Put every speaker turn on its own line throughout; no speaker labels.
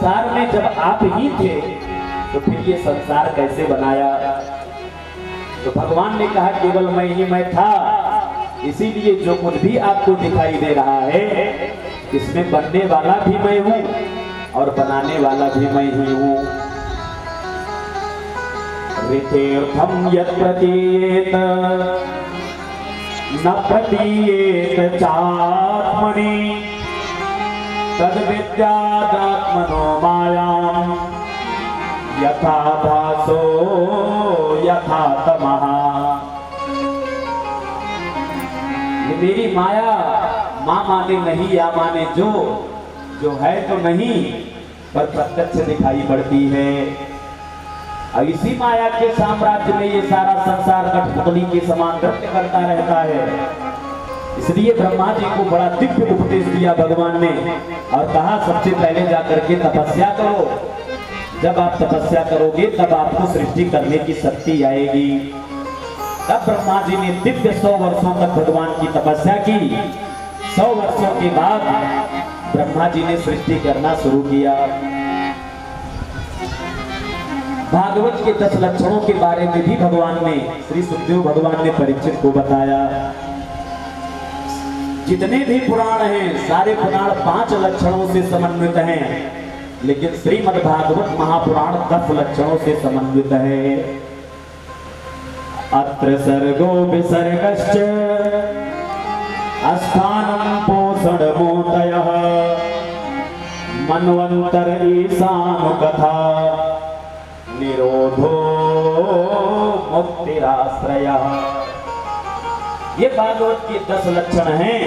संसार में जब आप ही थे तो फिर ये संसार कैसे बनाया? तो भगवान ने कहा केवल मैं ही मैं था, इसीलिए जो कुछ भी आपको दिखाई दे रहा है इसमें बनने वाला भी मैं हूं और बनाने वाला भी मैं ही हूं। ऋतेर्थम यत् प्रतीयेत न प्रतीयेत चात्मनि तद विद्यादात्मनो मायां यथा भासो यथा तमः। ये मेरी माया मां माने नहीं या माने जो है तो नहीं पर प्रत्यक्ष दिखाई पड़ती है। और इसी माया के साम्राज्य में ये सारा संसार कठपुतली के समान नृत्य करता रहता है। इसलिए ब्रह्मा जी को बड़ा दिव्य उपदेश दिया भगवान ने और कहा सबसे पहले जाकर के तपस्या करो। जब आप तपस्या करोगे तब आपको सृष्टि करने की शक्ति आएगी। तब ब्रह्मा जी ने दिव्य 100 वर्षों तक भगवान की तपस्या की। 100 वर्षों के बाद ब्रह्मा जी ने सृष्टि करना शुरू किया। भागवत के 10 लक्षणों के बारे में भी भगवान ने, श्री सुखदेव भगवान ने परीक्षित को बताया। जितने भी पुराण हैं सारे पुराण 5 लक्षणों से समन्वित हैं, लेकिन श्रीमद् भागवत महापुराण 10 लक्षणों से समन्वित है। अत्र सर्गो विसर्गश्च अस्थानं पोषणमूर्तयः मन्वन्तर ईशानुकथा निरोधो मुक्तिराश्रयः। ये भागवत के 10 लक्षण हैं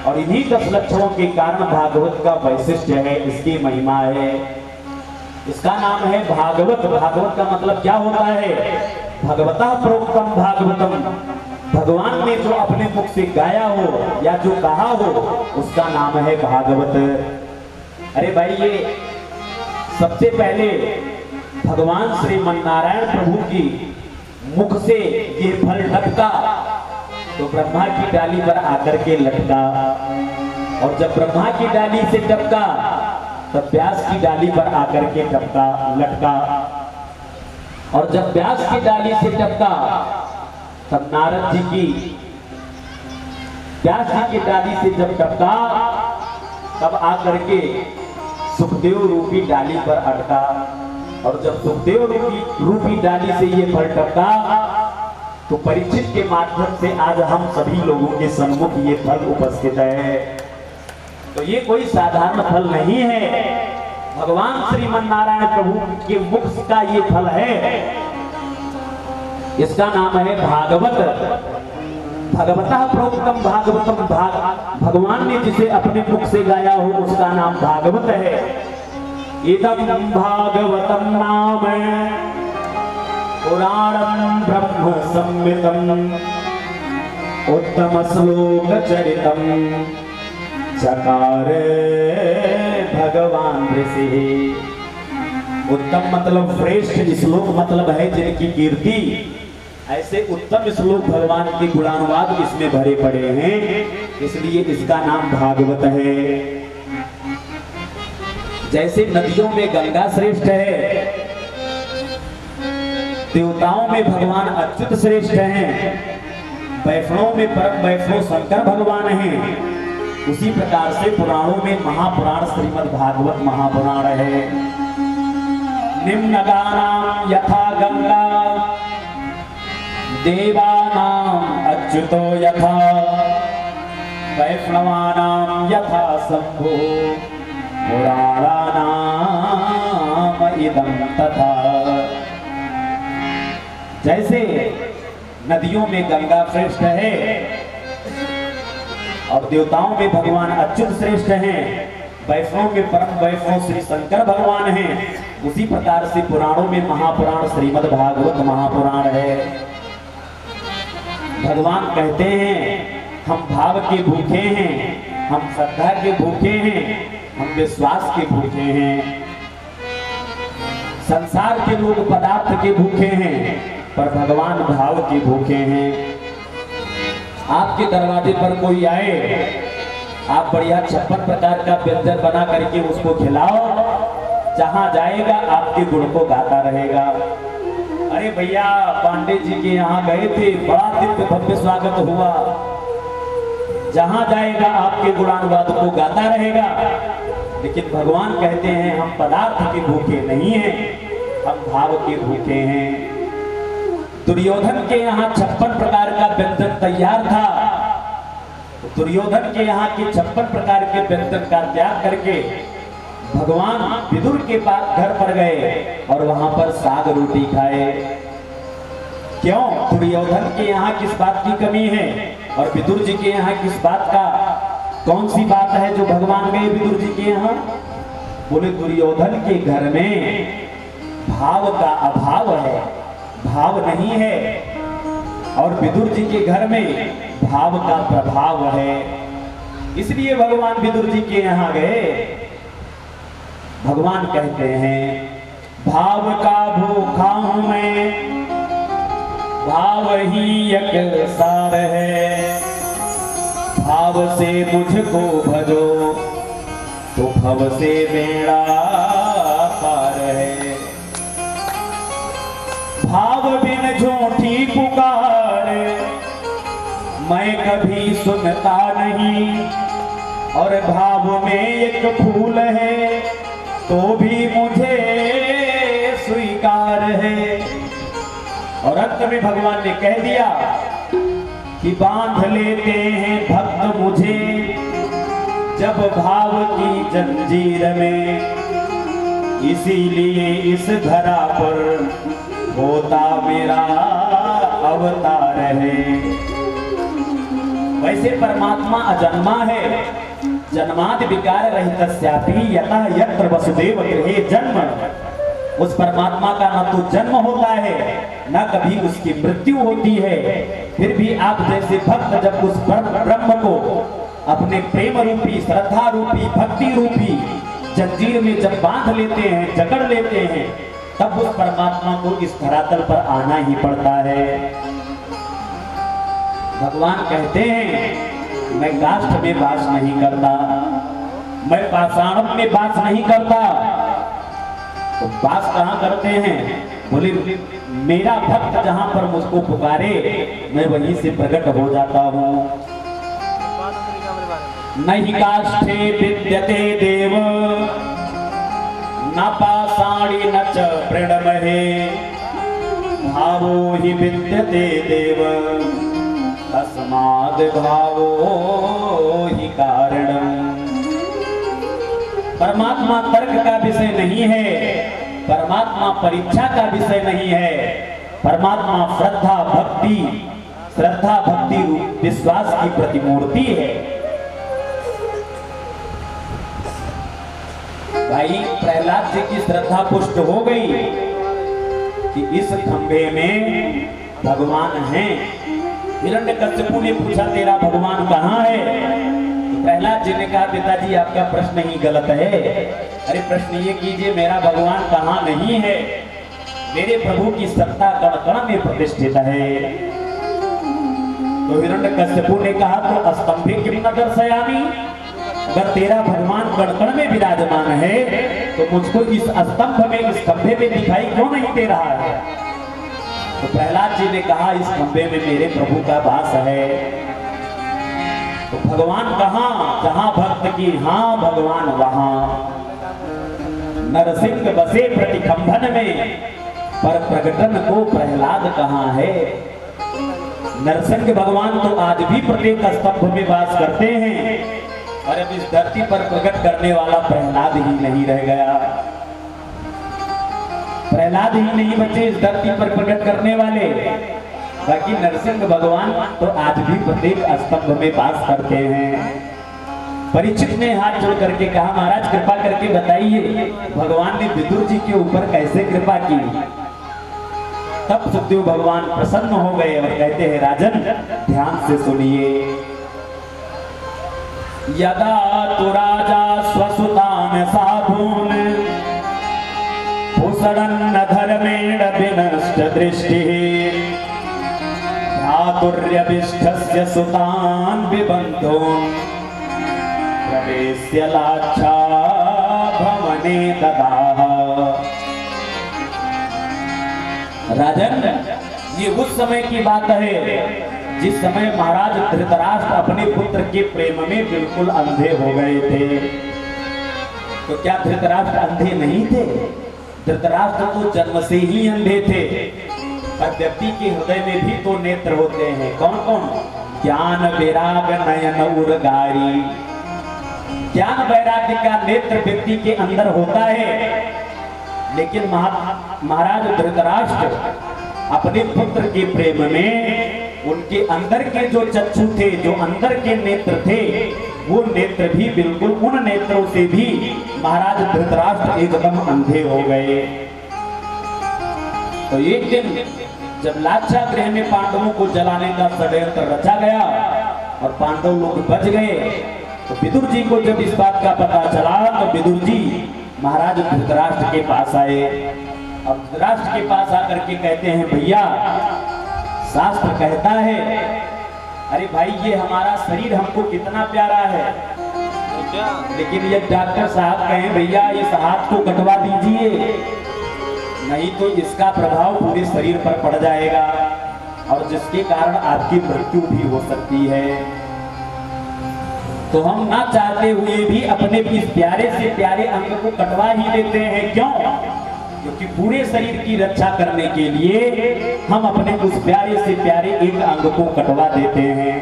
और इन्हीं 10 लक्षणों के कारण भागवत का वैशिष्ट्य है, इसकी महिमा है। इसका नाम है भागवत। भागवत का मतलब क्या होता है? भगवता प्रोक्तम भागवतम। भगवान ने जो अपने मुख से गाया हो या जो कहा हो उसका नाम है भागवत। अरे भाई, ये सबसे पहले भगवान श्रीमन्नारायण प्रभु की मुख से ये फल टपका तो ब्रह्मा की डाली पर आकर के लटका, और जब ब्रह्मा की डाली से टपका तब व्यास की डाली पर आकर के लटका, और जब व्यास की डाली से टपका तब नारद जी की, व्यास जी की डाली से जब टपका तब आकर के सुखदेव रूपी डाली पर अटका, और जब सुखदेव रूपी डाली से ये फल टपका तो परीक्षित के माध्यम से आज हम सभी लोगों के सम्मुख ये फल उपस्थित है। तो ये कोई साधारण फल नहीं है, भगवान श्रीमन्नारायण प्रभु के मुख का ये फल है। इसका नाम है भागवत। भगवता प्रोक्तम भागवतम। भगवान ने जिसे अपने मुख से गाया हो उसका नाम भागवत है। इदं भागवतम नाम पुराणं ब्रह्म संहितं उत्तम श्लोक चरितं चकार भगवान ऋषि। उत्तम मतलब श्रेष्ठ, श्लोक मतलब है जिनकी कीर्ति। ऐसे उत्तम श्लोक भगवान के गुणानुवाद इसमें भरे पड़े हैं, इसलिए इसका नाम भागवत है। जैसे नदियों में गंगा श्रेष्ठ है, देवताओं में भगवान अच्युत श्रेष्ठ हैं, वैष्णव में परम वैष्णव शंकर भगवान हैं, उसी प्रकार से पुराणों में महापुराण श्रीमद् भागवत महापुराण है। निम्नगानां यथा गंगा देवानां अच्युतो यथा वैष्णवानां यथा शंभो पुराणानां इदं तथा। जैसे नदियों में गंगा श्रेष्ठ है और देवताओं में भगवान अच्युत श्रेष्ठ हैं, वैष्णव में परम वैष्णव श्री शंकर भगवान हैं, उसी प्रकार से पुराणों में महापुराण श्रीमद् भागवत महापुराण है। भगवान कहते हैं हम भाव के भूखे हैं, हम श्रद्धा के भूखे हैं, हम विश्वास के भूखे हैं। संसार के लोग पदार्थ के भूखे हैं पर भगवान भाव के भूखे हैं। आपके दरवाजे पर कोई आए, आप बढ़िया 56 प्रकार का व्यंजन बना करके उसको खिलाओ, जहां जाएगा आपके गुण को गाता रहेगा। अरे भैया पांडे जी के यहाँ गए थे, बड़ा दिव्य भव्य स्वागत हुआ। जहां जाएगा आपके गुणानुवाद को गाता रहेगा। लेकिन भगवान कहते हैं हम पदार्थ के भूखे नहीं हैं, हम भाव के भूखे हैं। दुर्योधन के यहाँ 56 प्रकार का व्यंजन तैयार था। दुर्योधन के यहाँ के 56 प्रकार के व्यंजन का त्याग करके भगवान विदुर के पास घर पर गए और वहां पर साग रोटी खाए। क्यों? दुर्योधन के यहाँ किस बात की कमी है और विदुर जी के यहाँ किस बात का, कौन सी बात है जो भगवान गए विदुर जी के यहाँ? बोले दुर्योधन के घर में भाव का अभाव है, भाव नहीं है, और विदुर जी के घर में भाव का प्रभाव है। इसलिए भगवान विदुर जी के यहाँ गए। भगवान कहते हैं भाव का भूखा हूं मैं, भाव ही एक सार है। भाव से मुझको भजो तो भव से बेड़ा पार है। भाव बिन झूठी पुकार मैं कभी सुनता नहीं, और भाव में एक फूल है तो भी मुझे स्वीकार है। और अंत में भगवान ने कह दिया कि बांध लेते हैं भक्त मुझे जब भाव की जंजीर में, इसीलिए इस धरा पर होता मेरा अवतार है। वैसे परमात्मा अजन्मा है, जन्मादि विकार रहितस्यापि यतः यत्र वसुदेव गृहे जन्म। उस परमात्मा का न तो जन्म होता है न कभी उसकी मृत्यु होती है। फिर भी आप जैसे भक्त जब उस ब्रह्म को अपने प्रेम रूपी, श्रद्धा रूपी, भक्ति रूपी जंजीर में जब बांध लेते हैं, जकड़ लेते हैं, तब उस परमात्मा को इस धरातल पर आना ही पड़ता है। भगवान कहते हैं मैं काष्ठ में वास नहीं करता, मैं पाषाण में वास नहीं करता। तो वास कहाँ करते हैं? बोले मेरा भक्त जहां पर मुझको पुकारे मैं वहीं से प्रकट हो जाता हूँ। नहीं काष्ठे विद्यते देव न पाषाणी न च प्रणमहे, भावो हि विद्यते देव तस्माद् भावो हि कारणम्। परमात्मा तर्क का विषय नहीं है, परमात्मा परीक्षा का विषय नहीं है। परमात्मा श्रद्धा भक्ति विश्वास की प्रतिमूर्ति है। भाई प्रहलाद जी की श्रद्धा पुष्ट हो गई कि इस खंभे में भगवान हैं। हिरण्यकश्यपु ने पूछा तेरा भगवान कहाँ है? प्रहलाद जी ने कहा पिताजी आपका प्रश्न ही गलत है। अरे प्रश्न ये कीजिए मेरा भगवान कहाँ नहीं है? मेरे प्रभु की सत्ता कण कण में प्रतिष्ठित है। तो हिरण्यकश्यपु ने कहा तो स्तंभे किम न दर्शयामि, अगर तेरा भगवान कण कण में विराजमान है तो मुझको इस स्तंभ में, इस खंभे में दिखाई क्यों नहीं दे रहा है? तो प्रहलाद जी ने कहा इस खंभे में मेरे प्रभु का वास है। तो भगवान कहाँ? जहां भक्त की हाँ भगवान वहां। नरसिंह बसे प्रतिखंभन में, पर प्रकटन को प्रहलाद कहाँ है? नरसिंह भगवान तो आज भी प्रत्येक स्तंभ में वास करते हैं, और अब इस धरती पर प्रकट करने वाला प्रहलाद ही नहीं रह गया। प्रहलाद ही नहीं बचे इस धरती पर प्रकट करने वाले, बाकी नरसिंह भगवान तो आज भी प्रत्येक स्तंभ में वास करते हैं। परीक्षित ने हाथ जोड़ करके कहा महाराज कृपा करके बताइए भगवान ने विदुर जी के ऊपर कैसे कृपा की? तब सुखदेव भगवान प्रसन्न हो गए और कहते हैं राजन ध्यान से सुनिए। यदा तु राजा स्वसुतान साधून भूषणन्न धर्मेण विनष्ट दृष्टिः, भ्रातुर्यभिष्टस्य सुतान् विबन्धून् प्रवेश्य लाच्छा भवने ददाह। राजन, ये उस समय की बात है जिस समय महाराज धृतराष्ट्र अपने पुत्र के प्रेम में बिल्कुल अंधे हो गए थे। तो क्या धृतराष्ट्र अंधे नहीं थे? धृतराष्ट्र तो जन्म से ही अंधे थे। पर व्यक्ति के हृदय में भी तो नेत्र होते हैं। कौन कौन? ज्ञान वैराग नयन उर्गारी। ज्ञान वैराग्य का नेत्र व्यक्ति के अंदर होता है। लेकिन महाराज धृतराष्ट्र अपने पुत्र के प्रेम में उनके अंदर के जो चक्षु थे, जो अंदर के नेत्र थे, वो नेत्र भी बिल्कुल उन नेत्रों से भी महाराज धृतराष्ट्र एकदम अंधे हो गए। तो एक दिन जब लाक्षागृह में पांडवों को जलाने का षड्यंत्र रचा गया और पांडव लोग बच गए, तो विदुर जी को जब इस बात का पता चला तो विदुर जी महाराज धृतराष्ट्र के पास आए और धृतराष्ट्र के पास आकर के कहते हैं, भैया शास्त्र कहता है, अरे भाई ये हमारा शरीर हमको कितना प्यारा है, लेकिन ये डॉक्टर साहब कहें भैया इस हाथ को कटवा दीजिए, नहीं तो इसका प्रभाव पूरे शरीर पर पड़ जाएगा और जिसके कारण आपकी मृत्यु भी हो सकती है। तो हम ना चाहते हुए भी अपने इस प्यारे से प्यारे अंग को कटवा ही देते हैं। क्यों? क्योंकि पूरे शरीर की रक्षा करने के लिए हम अपने उस प्यारे से प्यारे एक अंग को कटवा देते हैं।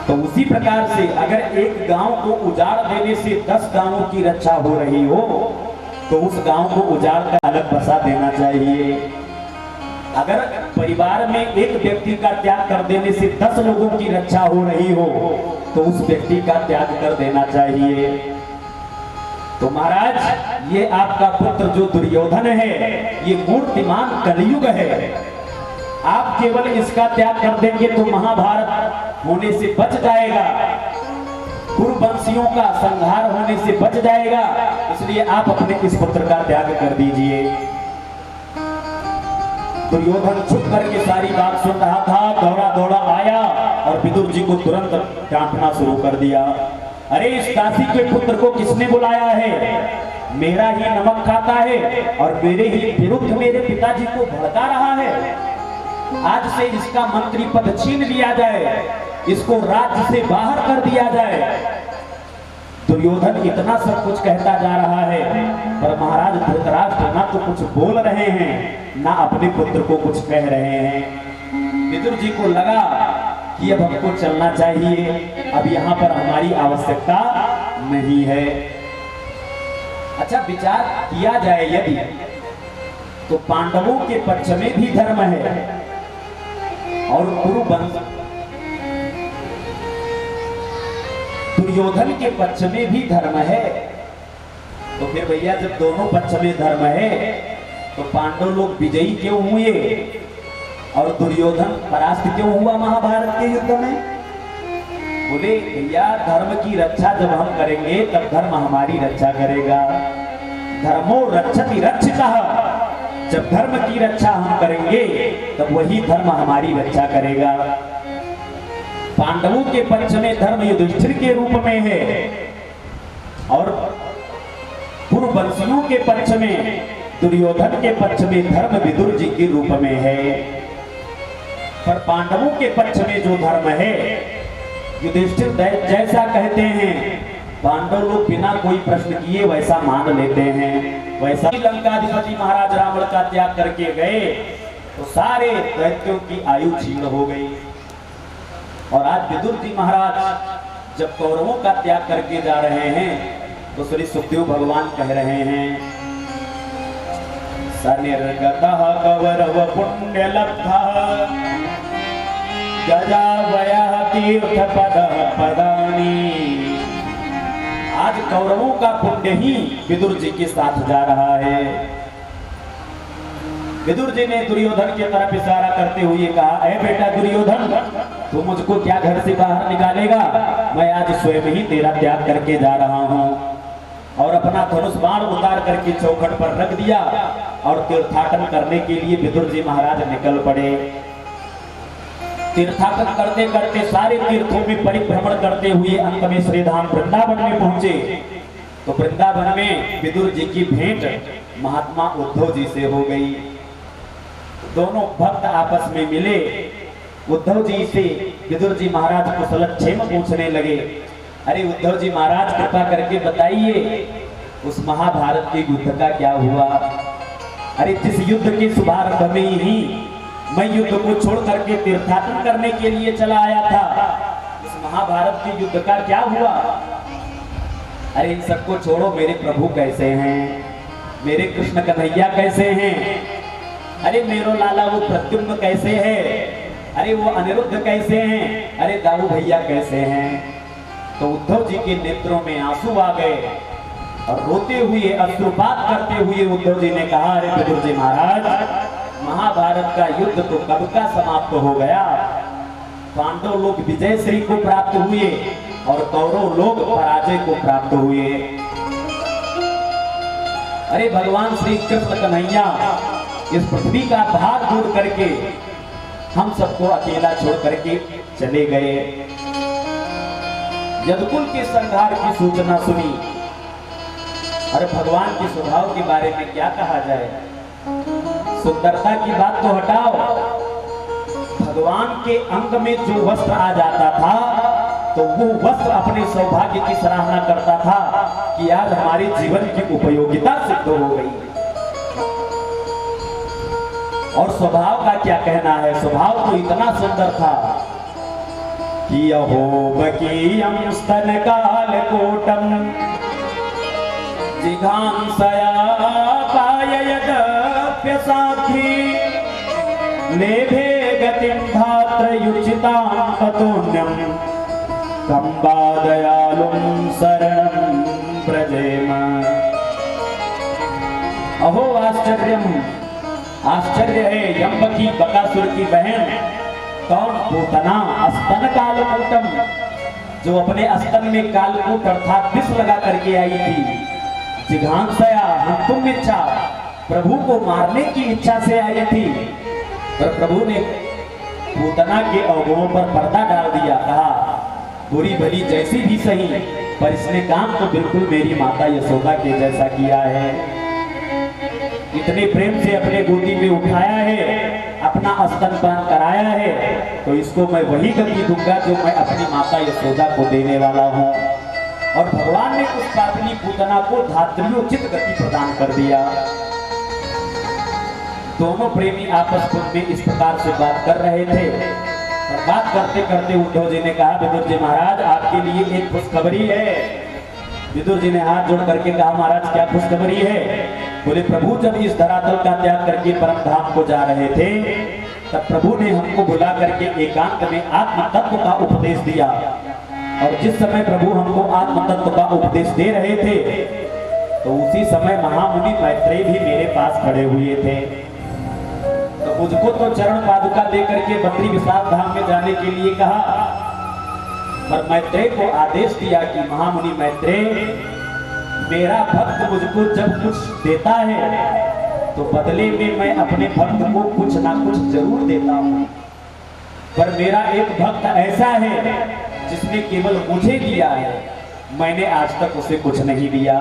तो उसी प्रकार से अगर एक गांव को उजाड़ देने से 10 गांवों की रक्षा हो रही हो, तो उस गांव को उजाड़ कर अलग बसा देना चाहिए। अगर परिवार में एक व्यक्ति का त्याग कर देने से 10 लोगों की रक्षा हो रही हो, तो उस व्यक्ति का त्याग कर देना चाहिए। तो महाराज ये आपका पुत्र जो दुर्योधन है, ये मूर्तिमान कलयुग है। आप केवल इसका त्याग कर देंगे तो महाभारत होने से बच जाएगा, कुरुवंशियों का संहार होने से बच जाएगा। इसलिए आप अपने इस पुत्र का त्याग कर दीजिए। दुर्योधन छुप करके सारी बात सुन रहा था, दौड़ा दौड़ा आया और विदुर जी को तुरंत डांटना शुरू कर दिया। अरे इस दासी के पुत्र को किसने बुलाया है? मेरा ही नमक खाता है और मेरे ही विरुद्ध मेरे पिताजी को भड़का रहा है। आज से इसका मंत्री पद छीन लिया जाए, इसको राज्य से बाहर कर दिया जाए। दुर्योधन इतना सब कुछ कहता जा रहा है, पर महाराज धृतराष्ट्र ना तो कुछ बोल रहे हैं, ना अपने पुत्र को कुछ कह रहे हैं। विदुर जी को लगा कि अब हमको चलना चाहिए, अब यहाँ पर हमारी आवश्यकता नहीं है। अच्छा, विचार किया जाए यदि, तो पांडवों के पक्ष में भी धर्म है और कुरुवंश दुर्योधन के पक्ष में भी धर्म है। तो फिर भैया जब दोनों पक्ष में धर्म है, तो पांडव लोग विजयी क्यों हुए और दुर्योधन परास्त क्यों हुआ महाभारत के युद्ध में? बोले भैया धर्म की रक्षा जब हम करेंगे तब धर्म हमारी रक्षा करेगा। धर्मो रक्षति रक्षितः, जब धर्म की रक्षा हम करेंगे तब वही धर्म हमारी रक्षा करेगा। पांडवों के पक्ष में धर्म युधिष्ठिर के रूप में है और कुरुवंशियों के पक्ष में, दुर्योधन के पक्ष में धर्म विदुर जी के रूप में है। पर पांडवों के पक्ष में जो धर्म है, युधिष्ठिर जैसा कहते हैं, पांडव लोग बिना कोई प्रश्न किए वैसा मान लेते हैं। वैसा ही लंकाधिपति महाराज रावण का त्याग करके गए तो सारे दैत्यों की आयु क्षीण हो गई। और आज विदुर जी महाराज जब कौरवों का त्याग करके जा रहे हैं, तो श्री सुखदेव भगवान कह रहे हैं, सनिर्गतः कौरव पुण्य लब्धः गजावयः तीर्थ पदः पदानि। आज कौरवों का पुण्य ही विदुर जी के साथ जा रहा है। विदुर जी ने दुर्योधन की तरफ इशारा करते हुए कहा, ऐ बेटा दुर्योधन, तू मुझको क्या घर से बाहर निकालेगा? मैं आज स्वयं ही तेरा त्याग करके जा रहा हूँ। और अपना धनुष बाण उतार करके चौखट पर रख दिया और तीर्थाटन करने के लिए विदुर जी महाराज निकल पड़े। तीर्थाटन करते करते सारे तीर्थों में परिभ्रमण करते हुए अंत में श्रीधाम वृंदावन में पहुंचे। तो वृंदावन में विदुर जी की भेंट महात्मा उद्धव जी से हो गई। दोनों भक्त आपस में मिले। उद्धव जी से विदुर जी महाराज कुशलक्षेम पूछने लगे। अरे उद्धव जी महाराज, कृपा करके बताइए उस महाभारत के युद्ध का क्या हुआ? अरे जिस युद्ध के शुभारंभ में ही मैं युद्ध को छोड़ करके तीर्थाटन करने के लिए चला आया था, इस महाभारत के युद्ध का क्या हुआ? अरे इन सबको छोड़ो, मेरे प्रभु कैसे हैं, मेरे कृष्ण कन्हैया कैसे हैं, अरे मेरो लाला वो प्रद्युम्न कैसे है, अरे वो अनिरुद्ध कैसे हैं, अरे दाऊ भैया कैसे हैं? तो उद्धव जी के नेत्रों में आंसू आ गए और रोते हुए, अश्रुपात करते हुए उद्धव जी ने कहा, अरे विदुर जी महाराज, महाभारत का युद्ध तो कब का समाप्त हो गया। पांडव लोग विजय श्री को प्राप्त हुए और कौरव लोग पराजय को प्राप्त हुए। अरे भगवान श्री कृष्ण कन्हैया इस पृथ्वी का भार दूर करके हम सबको अकेला छोड़ करके चले गए। यदुकुल के संहार की सूचना सुनी। अरे भगवान के स्वभाव के बारे में क्या कहा जाए? सुंदरता की बात तो हटाओ, भगवान के अंग में जो वस्त्र आ जाता था तो वो वस्त्र अपने सौभाग्य की सराहना करता था कि आज हमारे जीवन की उपयोगिता सिद्ध हो गई। और स्वभाव का क्या कहना है, स्वभाव तो इतना सुंदर था कि अहोबकीयं स्तन कालकोटं जिघांसया पाययदप्यसाखी लेभे गतिं धात्रयुचितां ततोऽन्यं कंबादयालुं शरणं व्रजेम। अहो आश्चर्यम, आश्चर्य है। यम्बकी बकासुर की बहन कौन? पूतना। स्तन कालकूटम, जो अपने स्तन में कालकूट अर्थात विष लगा करके आई थी। जिघांसया, हंतुम इच्छा, प्रभु को मारने की इच्छा से आई थी, पर प्रभु ने पूतना के अवगुणों पर पर्दा डाल दिया। कहा बुरी भली जैसी भी सही, पर इसने काम तो बिल्कुल मेरी माता यशोदा के जैसा किया है। इतने प्रेम से अपने गोदी में उठाया है, अपना स्तनपान कराया है, तो इसको मैं वही गति दूंगा जो मैं अपनी माता यशोदा को देने वाला हूँ। और भगवान ने उस पापनी पूतना को धात्रियोचित गति प्रदान कर दिया। दोनों प्रेमी आपस में इस प्रकार से बात कर रहे थे। और बात करते करते उद्धव जी ने कहा, विदुर जी महाराज, आपके लिए एक खुशखबरी है। विदुर जी ने हाथ जोड़ करके कहा, महाराज क्या खुशखबरी है? बोले, प्रभु जब इस धरातल का त्याग करके परम धाम को जा रहे थे, तब प्रभु ने हमको बुला करके एकांत में आत्म तत्व का उपदेश दिया। और जिस समय प्रभु हमको आत्म तत्व का उपदेश दे रहे थे, तो उसी समय महामुनि मैत्रेय भी मेरे पास खड़े हुए थे। तो मुझको तो चरण पादुका दे करके बद्री विशाल धाम में जाने के लिए कहा, पर मैत्रेय को आदेश दिया कि महामुनि मैत्रेय, मेरा भक्त मुझको जब कुछ देता है तो बदले में मैं अपने भक्त को कुछ ना कुछ जरूर देता हूँ। पर मेरा एक भक्त ऐसा है जिसने केवल मुझे दिया है, मैंने आज तक उसे कुछ नहीं दिया।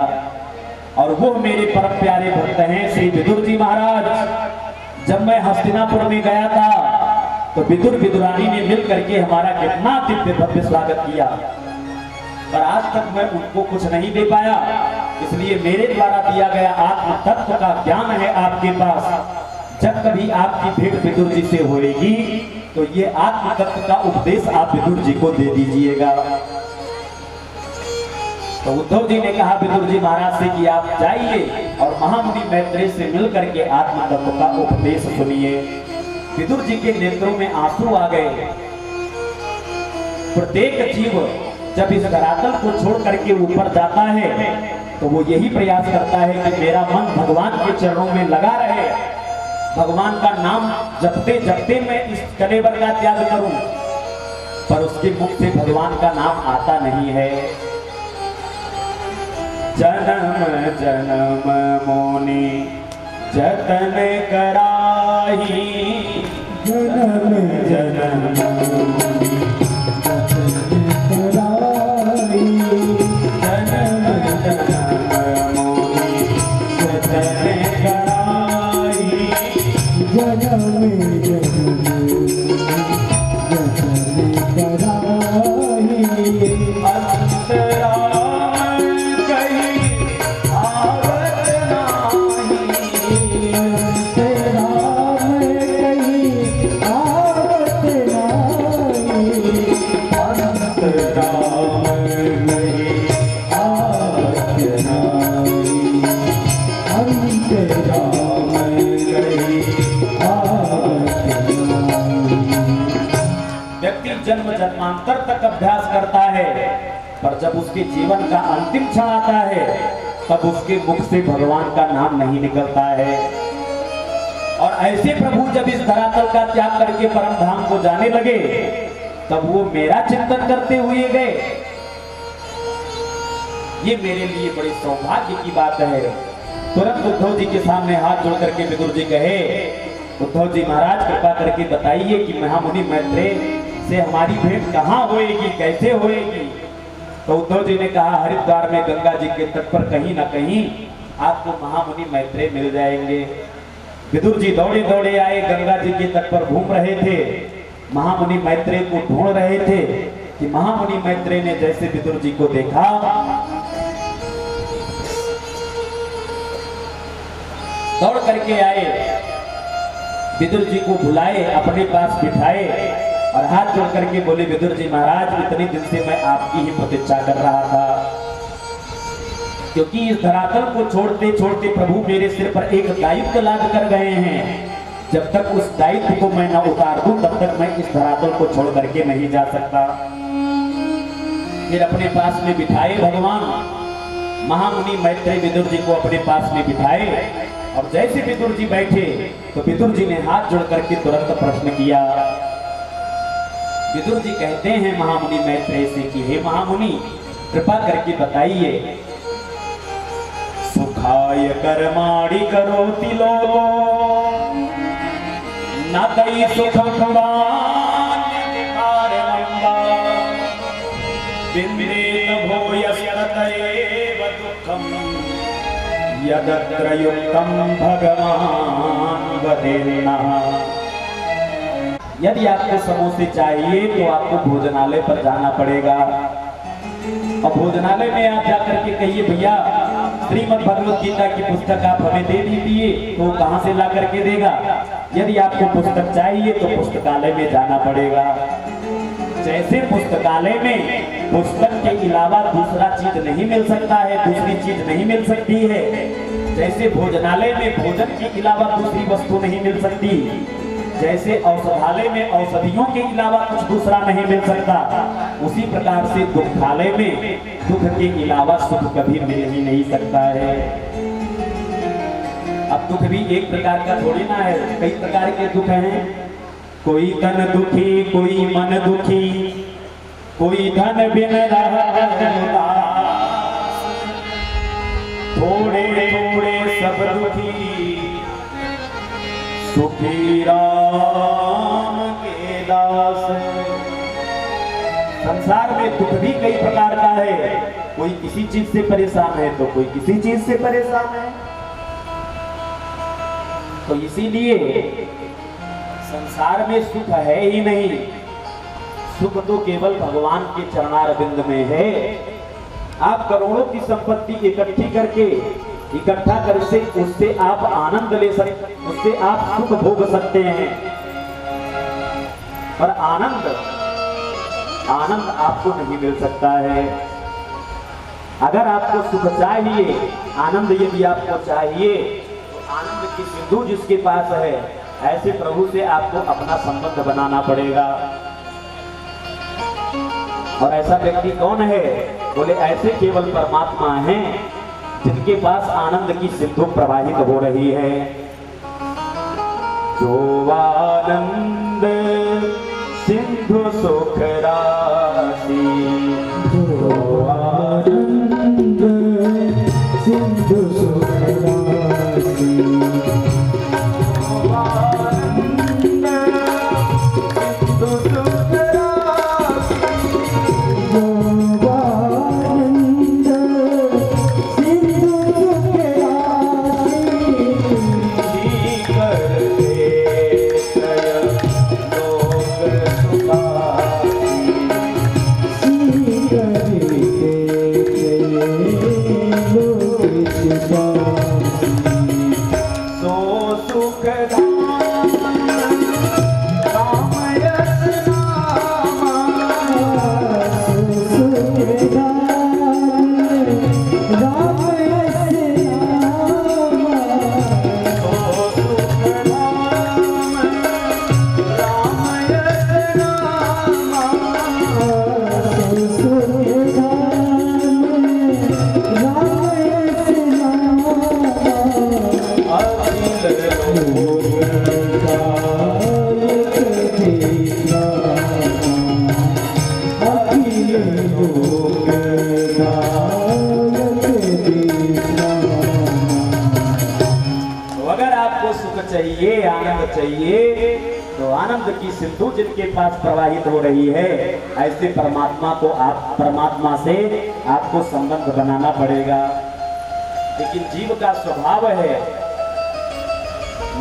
और वो मेरे परम प्यारे भक्त हैं श्री विदुर जी महाराज। जब मैं हस्तिनापुर में गया था तो विदुर विदुरानी ने मिल करके हमारा कितना दिव्य भव्य स्वागत किया, पर आज तक मैं उनको कुछ नहीं दे पाया। इसलिए मेरे द्वारा दिया गया आत्म तत्व का ज्ञान है आपके पास। जब कभी आपकी भेंट विदुर जी से होगी तो ये आत्म तत्व का उपदेश आप विदुर जी को दे दीजिएगा। तो उद्धव जी ने कहा विदुर जी महाराज से कि आप जाइए और महामुनि मैत्रेय से मिलकर के आत्म तत्व का उपदेश सुनिए। विदुर जी के नेत्रों में आंसू आ गए। प्रत्येक जीव जब इस धरातल को छोड़ करके ऊपर जाता है तो वो यही प्रयास करता है कि मेरा मन भगवान के चरणों में लगा रहे, भगवान का नाम जपते जपते मैं इस कलेवर का त्याग करूं, पर उसके मुख से भगवान का नाम आता नहीं है। जन्म जन्म मोनि जतन कराही, जन्म जन्म मोनि जन्म व्यक्ति जन्म जन्मांतर तक अभ्यास करता है, पर जब उसके जीवन का अंतिम क्षण आता है तब उसके मुख से भगवान का नाम नहीं निकलता है। और ऐसे प्रभु जब इस धरातल का त्याग करके परम धाम को जाने लगे तब वो मेरा चिंतन करते हुए गए। ये मेरे लिए बड़े सौभाग्य की बात है। तुरंत उद्धव जी के सामने हाथ जोड़ करके विदुर जी कहे, उद्धव जी महाराज कृपा करके बताइए कि महामुनि मैत्रेय से हमारी भेंट कहाँ होएगी, कैसे होएगी। तो उद्धव जी ने कहा, हरिद्वार में गंगा जी के तट पर कहीं ना कहीं आपको महामुनि मैत्रेय मिल जाएंगे। विदुर जी दौड़े दौड़े आए, गंगा जी के तट पर घूम रहे थे, महामुनि मैत्रेय को ढूंढ रहे थे कि महामुनि मैत्रेय ने जैसे विदुर जी को देखा दौड़ करके आए, विदुर जी को बुलाए, अपने पास बिठाए और हाथ जोड़ करके बोले, विदुर जी महाराज इतने दिन से मैं आपकी ही प्रतीक्षा कर रहा था, क्योंकि इस धरातल को छोड़ते छोड़ते प्रभु मेरे सिर पर एक दायित्व लाद कर गए हैं। जब तक उस दायित्व को मैं न उतार दूं तब तक मैं इस धरातल को छोड़ करके नहीं जा सकता। फिर अपने पास में बिठाए भगवान महामुनि मैत्रेय विदुर जी को अपने पास में बिठाए और जैसे विदुर जी बैठे तो विदुर जी ने हाथ जोड़ करके तुरंत प्रश्न किया। विदुर जी कहते हैं महामुनि मैत्रेय से कि हे महामुनि कृपा करके बताइए, सुखाय कर्माणि करोति लोको न तै सुखं बिंदेन भूयस्ततैव दुःखं यदत्र युक्तं भगवान वदेन्नः। यदि आपको समोसे चाहिए तो आपको भोजनालय पर जाना पड़ेगा और भोजनालय में आप जाकर के कहिए, भैया श्रीमद् भगवत गीता की पुस्तक आप हमें दे दीजिए, तो कहां से ला करके देगा। यदि आपको पुस्तक चाहिए तो पुस्तकालय में जाना पड़ेगा। जैसे पुस्तकालय में पुस्तक के अलावा दूसरा चीज नहीं मिल सकता है, दूसरी चीज नहीं मिल सकती है, जैसे भोजनालय में भोजन के अलावा दूसरी वस्तु नहीं मिल सकती, जैसे औषधालय में औषधियों के अलावा कुछ दूसरा नहीं मिल सकता, उसी प्रकार से दुखालय में दुख के अलावा सुख कभी मिल ही नहीं सकता है। अब दुख भी एक प्रकार का थोड़ी ना है, कई प्रकार के दुख हैं। कोई तन दुखी, कोई मन दुखी, कोई धन बिन रहा, थोड़े थोड़े सब दुखी, सुखी राम के दास। संसार में दुख भी कई प्रकार का है, कोई किसी चीज से परेशान है तो कोई किसी चीज से परेशान है। तो इसीलिए संसार में सुख है ही नहीं, सुख तो केवल भगवान के चरणारविंद में है। आप करोड़ों की संपत्ति इकट्ठी करके इकट्ठा करके उससे आप आनंद ले सकते, उससे आप सुख भोग सकते हैं, पर आनंद आपको नहीं मिल सकता है। अगर आपको सुख चाहिए, आनंद यदि आपको चाहिए, तो आनंद की सिंधु जिसके पास है, ऐसे प्रभु से आपको अपना संबंध बनाना पड़ेगा। और ऐसा व्यक्ति कौन है? बोले ऐसे केवल परमात्मा हैं जिनके पास आनंद की सिंधु प्रवाहित हो रही है। जो आनंद सिंधु सुख राशि, जो आनंद सिंधु सुख राशि, सुख चाहिए, आनंद चाहिए, तो आनंद की सिंधु जिनके पास प्रवाहित हो रही है, ऐसे परमात्मा से आपको संबंध बनाना पड़ेगा। लेकिन जीव का स्वभाव है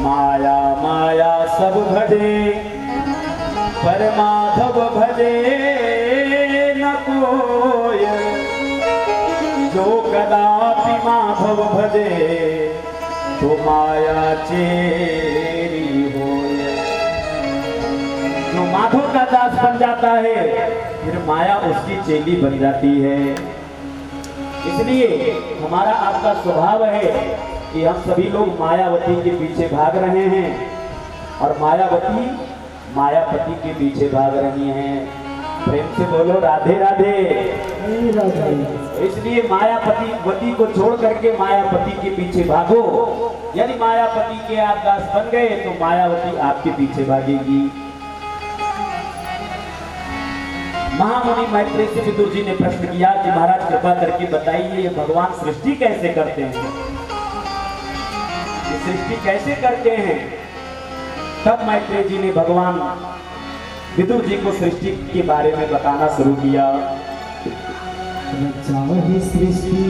माया माया सब भजे, पर माधव भजे न कोय, जो कदापि माधव भजे तो माया चेरी होय। जो माधव का दास बन जाता है फिर माया उसकी चेली बन जाती है। इसलिए हमारा आपका स्वभाव है कि हम सभी लोग मायावती के पीछे भाग रहे हैं और मायावती मायापति के पीछे भाग रही हैं। प्रेम से बोलो राधे राधे। इसलिए मायापति को छोड़ करके मायापति के पीछे भागो। यदि मायापति के आप दास बन गए तो मायावती आपके पीछे भागेगी। महामुनि मैत्रेय से विदुर जी ने प्रश्न किया कि महाराज कृपा करके बताइए ये भगवान सृष्टि कैसे करते हैं, ये सृष्टि कैसे करते हैं। तब मैत्रेय जी ने भगवान विदुर जी को सृष्टि के बारे में बताना शुरू किया।
रचाई सृष्टि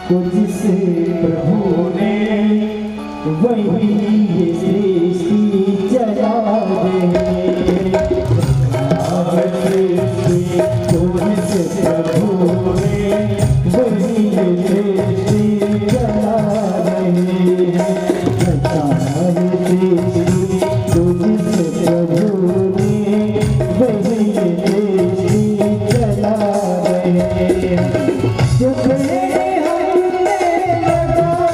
को जिसे प्रभु ने, वही ये सृष्टि चलावे। सृष्टि को जिसे प्रभु ने, वही ये सृष्टि चलावे। रचाई सृष्टि को जिसे प्रभु ने, वही ये सृष्टि चलावे। जो हमने लगा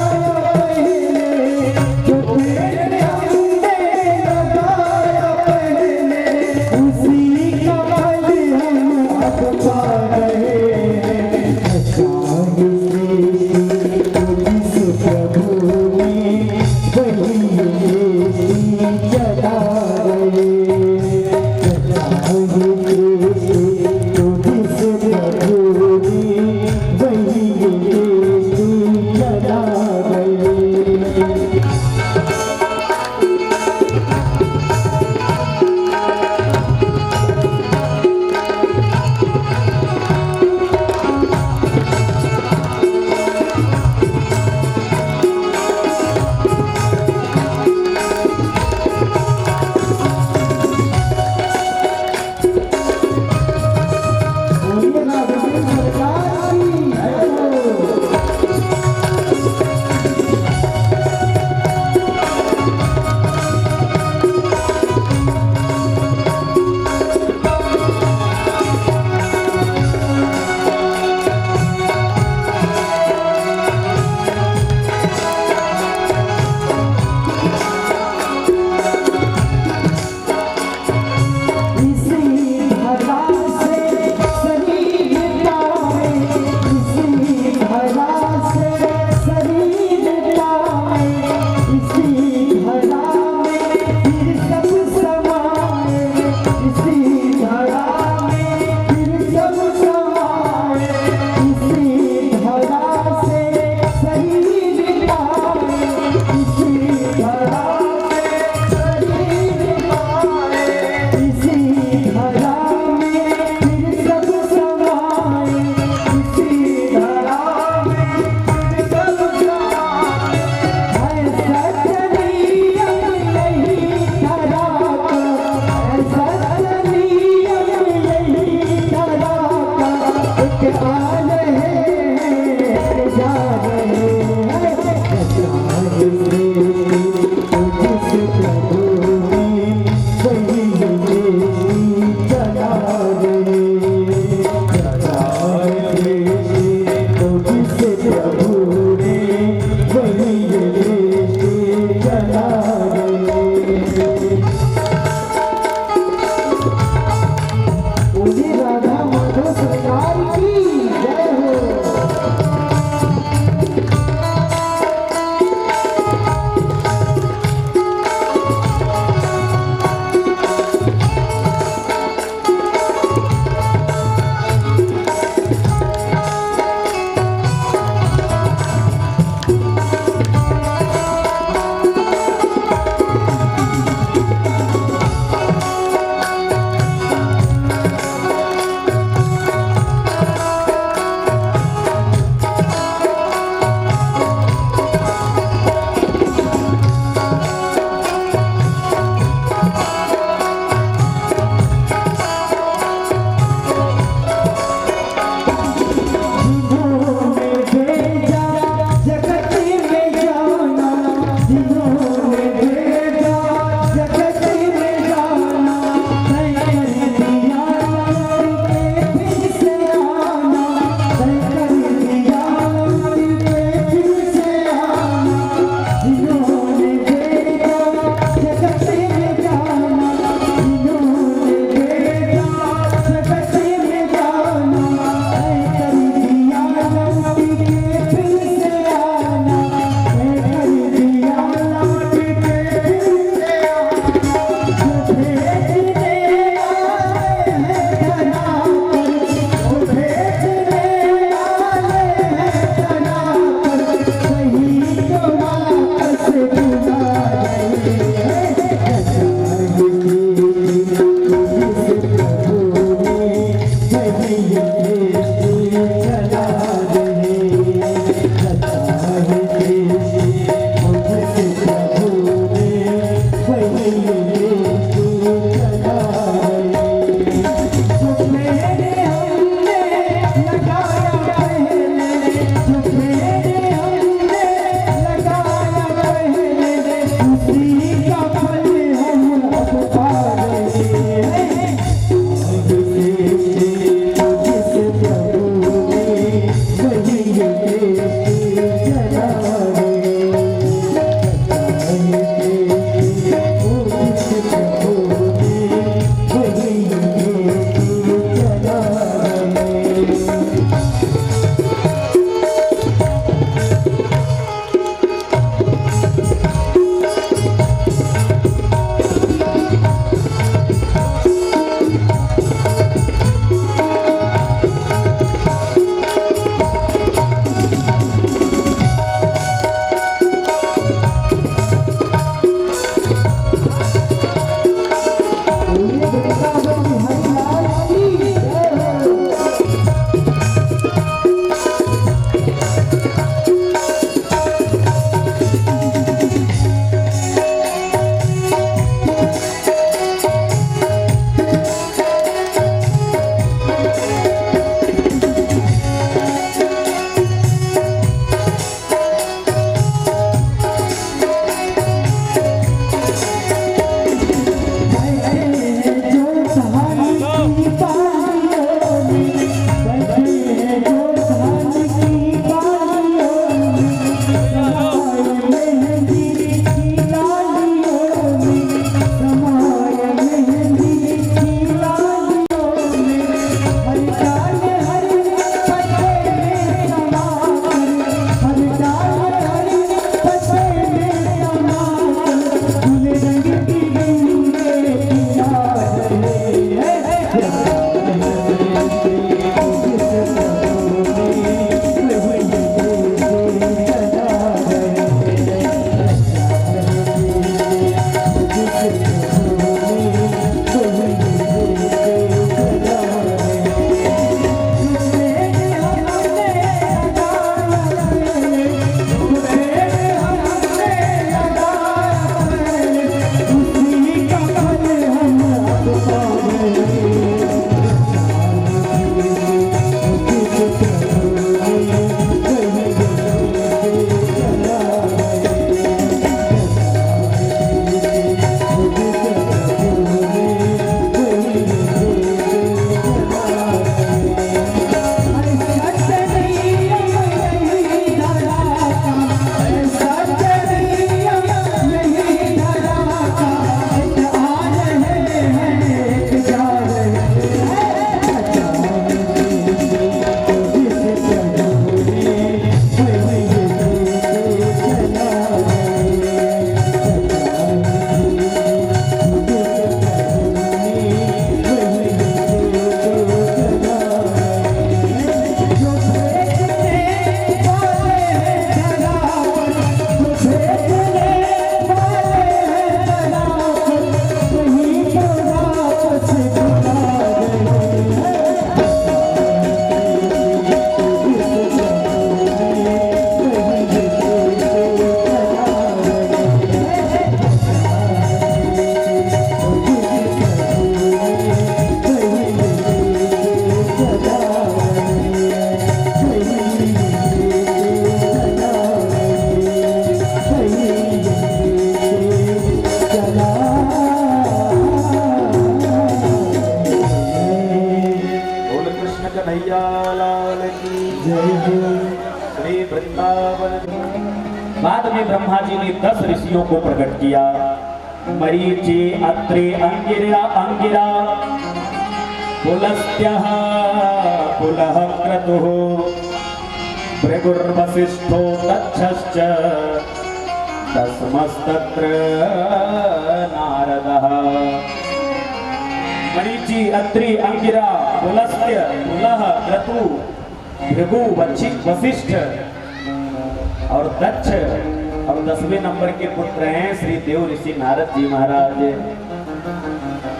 बाद में ब्रह्मा जी ने 10 ऋषियों को प्रकट किया। मरीचि, अत्रि, अंगिरा, पुलस्त्यः, पुलः क्रतुः, भृगुर्वसिष्ठो दक्षश्च, दशमस्तत्र नारदः। मरीचि, अत्रि, अंगिरा, पुलस्त्य, पुलह, क्रतु, भृगु, वशिष्ठ और दक्ष और 10वें नंबर के पुत्र हैं श्री देव ऋषि नारद जी महाराज।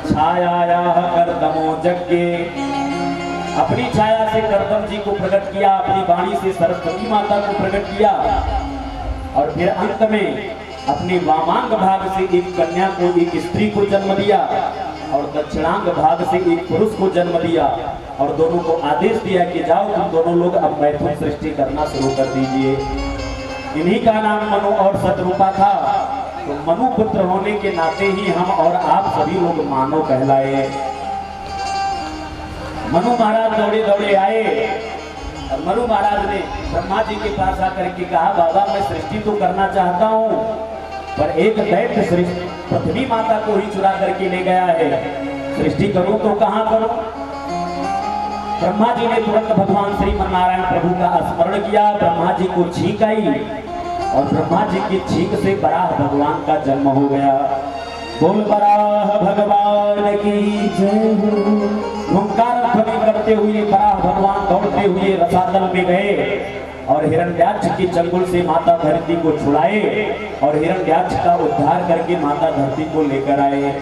छायायाः कर्दमो यज्ञे, अपनी छाया से कर्दम जी को प्रकट किया, अपनी वाणी से सरस्वती माता को प्रकट किया और फिर अंत में अपने वामांग भाग से एक कन्या को, एक स्त्री को जन्म दिया और दक्षिणांग भाग से एक पुरुष को जन्म दिया और दोनों को आदेश दिया कि जाओ तुम दोनों लोग अब मैथुन सृष्टि करना शुरू कर दीजिए। इन्हीं का नाम मनु और शतरूपा था। तो मनु पुत्र होने के नाते ही हम और आप सभी लोग मानव कहलाए। मनु महाराज दौड़े दौड़े आए और मनु महाराज ने ब्रह्मा जी के पास आकर के कहा, बाबा मैं सृष्टि तो करना चाहता हूँ पर एक दैत्य सृष्टि पृथ्वी माता को ही चुरा करके ले गया है, सृष्टि करूं तो कहां करूं। ब्रह्मा जी ने तुरंत भगवान श्री नारायण प्रभु का स्मरण किया। ब्रह्मा जी को छींक आई और ब्रह्मा जी की छींक से बराह भगवान का जन्म हो गया। बोल बराह भगवान की जय हो। ओंकार ध्वनि करते हुए बराह भगवान दौड़ते हुए रसातल में गए और हिरण्याक्ष की चंगुल से माता धरती को छुड़ाए और हिरण्याक्ष का उद्धार करके माता धरती को लेकर आए,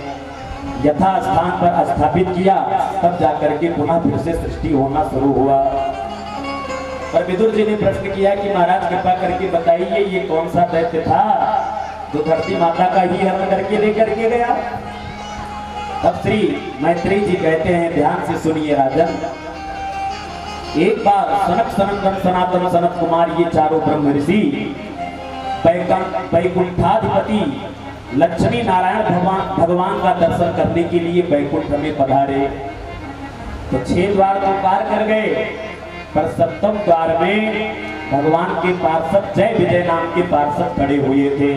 यथा स्थान पर स्थापित किया। तब जाकर के पुनः फिर से सृष्टि होना शुरू हुआ। पर विदुर जी ने प्रश्न किया कि महाराज कृपा करके बताइए ये कौन सा दैत्य था जो धरती माता का ही हरण करके लेकर के गया। तब श्री मैत्री जी कहते हैं, ध्यान से सुनिए राजन। एक बार सनक सनंदन सनातन सनत कुमार ये चारों ब्रह्म ऋषि वैकुंठाधिपति लक्ष्मी नारायण भगवान का दर्शन करने के लिए वैकुंठ में पधारे। तो 6 द्वार तो पार कर गए पर 7वें द्वार में भगवान के पार्षद जय विजय नाम के पार्षद खड़े हुए थे।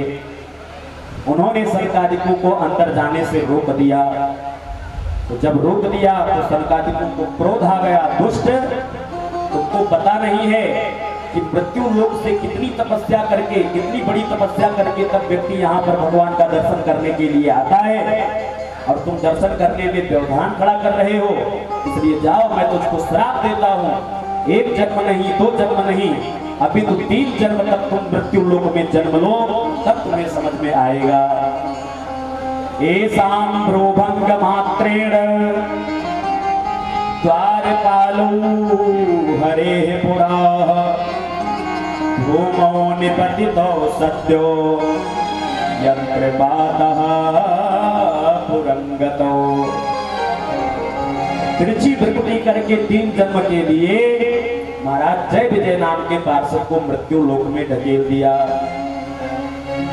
उन्होंने सनकादिकों को अंदर जाने से रोक दिया। तो जब रोक दिया तो सनकादिकों को क्रोध आ गया, दुष्ट तुमको पता नहीं है कि मृत्यु लोक से कितनी तपस्या करके, कितनी बड़ी तपस्या करके तब व्यक्ति यहाँ पर भगवान का दर्शन करने के लिए आता है और तुम दर्शन करने में व्यवधान खड़ा कर रहे हो। इसलिए जाओ, मैं तुझको श्राप देता हूँ, 1 जन्म नहीं 2 जन्म नहीं, अभी तो 3 जन्म तक तुम मृत्यु लोक में जन्म लो, तब तुम्हें समझ में आएगा। एसां प्रोभंग मात्रेण द्वारपालो हरेः पुराः भूमौ निपतितो सद्यो यन्त्रपातः पुरंगतो। तिरछी भ्रुकुटी करके 3 जन्म के लिए महाराज जय विजय नाम के पार्षद को मृत्यु लोक में ढकेल दिया।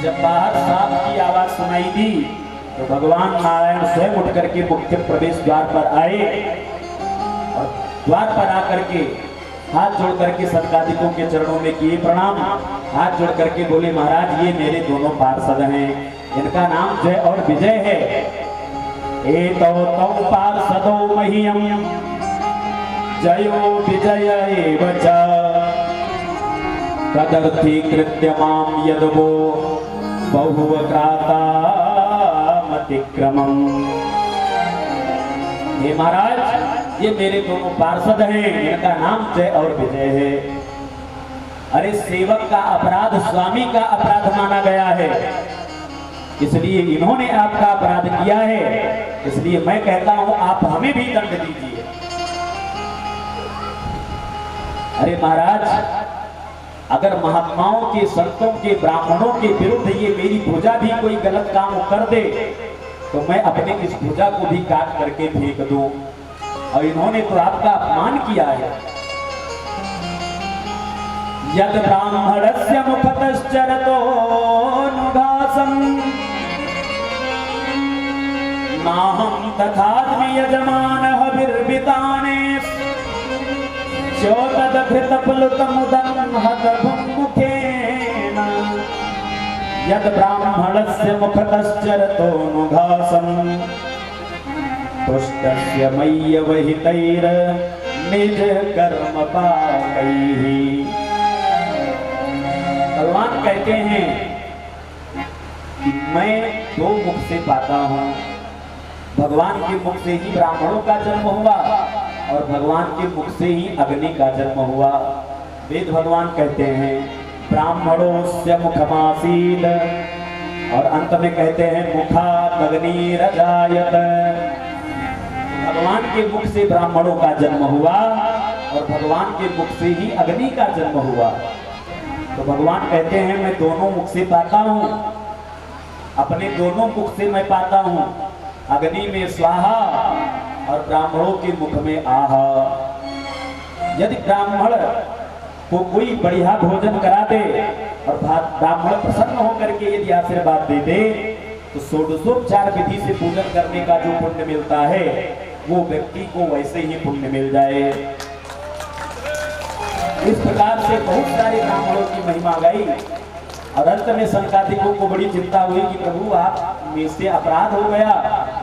जब बाहर सांप की आवाज सुनाई दी तो भगवान नारायण स्वयं उठ करके मुख्य प्रवेश द्वार पर आए और द्वार पर आकर के हाथ जोड़ करके सनकादिकों के चरणों में किए प्रणाम। हाथ जोड़ करके बोले, महाराज ये मेरे दोनों पार्षद हैं, इनका नाम जय और विजय है। एतौ तौ पार्षदो मह्यं जयो विजय एव च तदर्थीकृत्य मां यद्वो बहुवक्राता अतिक्रमम्। हे महाराज ये मेरे दोनों पार्षद हैं, इनका नाम जय और विजय है। अरे सेवक का अपराध स्वामी का अपराध माना गया है, इसलिए इन्होंने आपका अपराध किया है, इसलिए मैं कहता हूं आप हमें भी दंड दीजिए। अरे महाराज अगर महात्माओं के, संतों के, ब्राह्मणों के विरुद्ध ये मेरी भुजा भी कोई गलत काम कर दे तो मैं अपने इस भुजा को भी काट करके फेंक दूं, और इन्होंने तो आपका अपमान किया है। यद ब्राह्मणस्य मुखतश्चरतो नुघासं नाहं तथास्मि यजमानः विर्विताने चोतदघृतप्लुतमुदं हतभुङ्मुखेन यद ब्राह्मणस्य मुखतश्चरतोऽनुघासम् तुष्टस्य मय्यवहितैर् निज कर्म पाकैः। भगवान कहते हैं कि मैं दो मुख से पाता हूँ। भगवान के मुख से ही ब्राह्मणों का जन्म हुआ और भगवान के मुख से ही अग्नि का जन्म हुआ। वेद भगवान कहते हैं ब्राह्मणोस्य मुखमासीत् और अंत में कहते हैं मुखात् अग्निरजायत। भगवान के मुख से ब्राह्मणों का जन्म हुआ और भगवान के मुख से ही अग्नि का जन्म हुआ। तो भगवान कहते हैं मैं दोनों मुख से पाता हूँ, अपने दोनों मुख से मैं पाता हूँ, अग्नि में स्वाहा और ब्राह्मणों के मुख में आहा। यदि ब्राह्मण को कोई बढ़िया भोजन करा दे और ब्राह्मण प्रसन्न होकर के यदि आशीर्वाद दे दे तो षोडशोपचार विधि से पूजन करने का जो पुण्य मिलता है वो व्यक्ति को वैसे ही पुण्य मिल जाए। इस प्रकार से बहुत सारे ब्राह्मणों की महिमा गई और अंत में शंकादिकों को बड़ी चिंता हुई कि प्रभु आप से अपराध हो गया,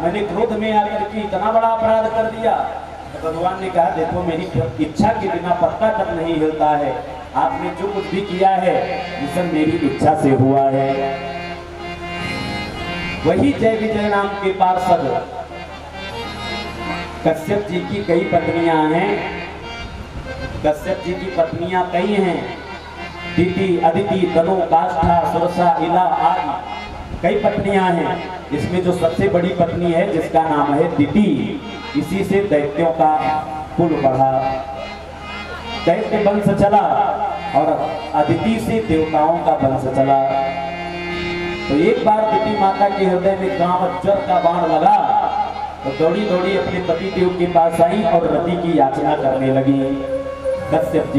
मैंने क्रोध में आकर के इतना बड़ा अपराध कर दिया। तो भगवान ने कहा देखो मेरी इच्छा के बिना पत्ता तक नहीं हिलता है, आपने जो कुछ भी किया है ये सब मेरी इच्छा से हुआ है। वही जय विजय नाम के पार्षद कश्यप जी की कई पत्नियां हैं। कश्यप जी की पत्नियां कई हैं, दिति, अदिति, तनु, काष्ठा, सुरसा, इला आदि कई पत्नियां हैं। इसमें जो सबसे बड़ी पत्नी है जिसका नाम है दिति, इसी से दैत्यों का कुल बढ़ा, दैत्य वंश चला और अदिति से देवताओं का वंश चला। तो एक बार दिति माता के हृदय में कामज्वर का बाण लगा तो दौड़ी दौड़ी अपने पति देव के पास आई और रति की याचना करने लगी। कश्यप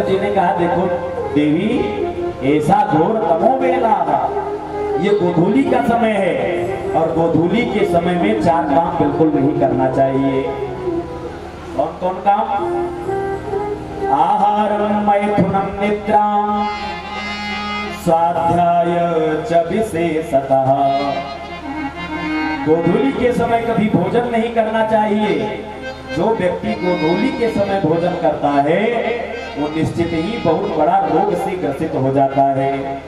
जी ने कहा देखो देवी ऐसा घोर तमो बेला, ये गोधूली का समय है और गोधूली के समय में चार काम बिल्कुल नहीं करना चाहिए। कौन कौन काम? आहारम मैथुनम निद्राम स्वाध्याय च विशेषतः। गोधूली के समय कभी भोजन नहीं करना चाहिए। जो व्यक्ति गोधूली के समय भोजन करता है वो निश्चित ही बहुत बड़ा रोग से ग्रसित हो जाता है।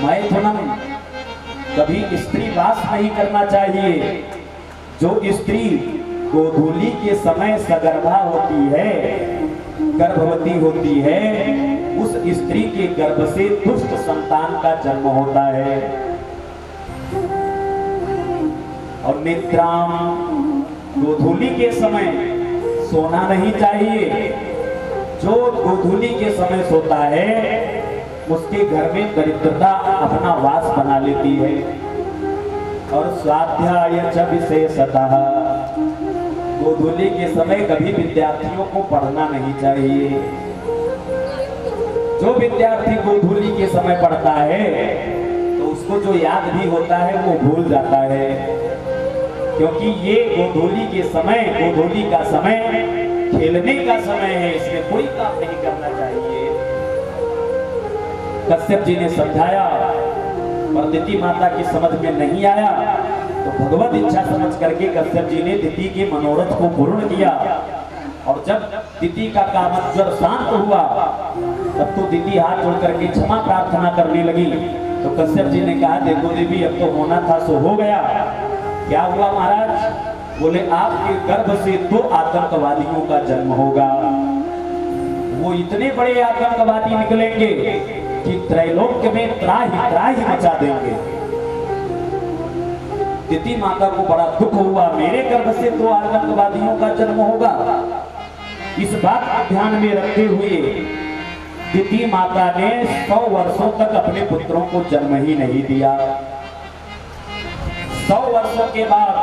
मैथुनम कभी स्त्री वास नहीं करना चाहिए। जो स्त्री गोधूली के समय सगर्भा होती है, गर्भवती होती है, उस स्त्री के गर्भ से दुष्ट संतान का जन्म होता है। और निद्राम गोधूली के समय सोना नहीं चाहिए। जो गोधूली के समय सोता है उसके घर में दरिद्रता अपना वास बना लेती है। और स्वाध्याय च विशेषतः गोधूली के समय कभी विद्यार्थियों को पढ़ना नहीं चाहिए। जो विद्यार्थी गोधूली के समय पढ़ता है तो उसको जो याद भी होता है वो भूल जाता है, क्योंकि ये गोधूली के समय, गोधूली का समय खेलने का समय है, इसमें कोई काम नहीं करना चाहिए। कश्यप जी ने समझाया और दिति माता की समझ में नहीं आया तो भगवत इच्छा समझ करके कश्यप जी ने दिति के मनोरथ को पूर्ण किया। और जब दिति का कामज्वर शांत हुआ तब तो दिति हाथ जोड़ करके क्षमा प्रार्थना करने लगी। तो कश्यप जी ने कहा देखो देवी अब तो होना था सो हो गया। क्या हुआ महाराज? बोले आपके गर्भ से 2 आतंकवादियों का जन्म होगा। वो इतने बड़े आतंकवादी निकलेंगे कि त्रैलोक्य में त्राही मचा देंगे। दिति माता को बड़ा दुख हुआ, मेरे गर्भ से 2 आतंकवादियों का जन्म होगा। इस बात को ध्यान में रखते हुए दिति माता ने 100 वर्षों तक अपने पुत्रों को जन्म ही नहीं दिया। 100 वर्षों के बाद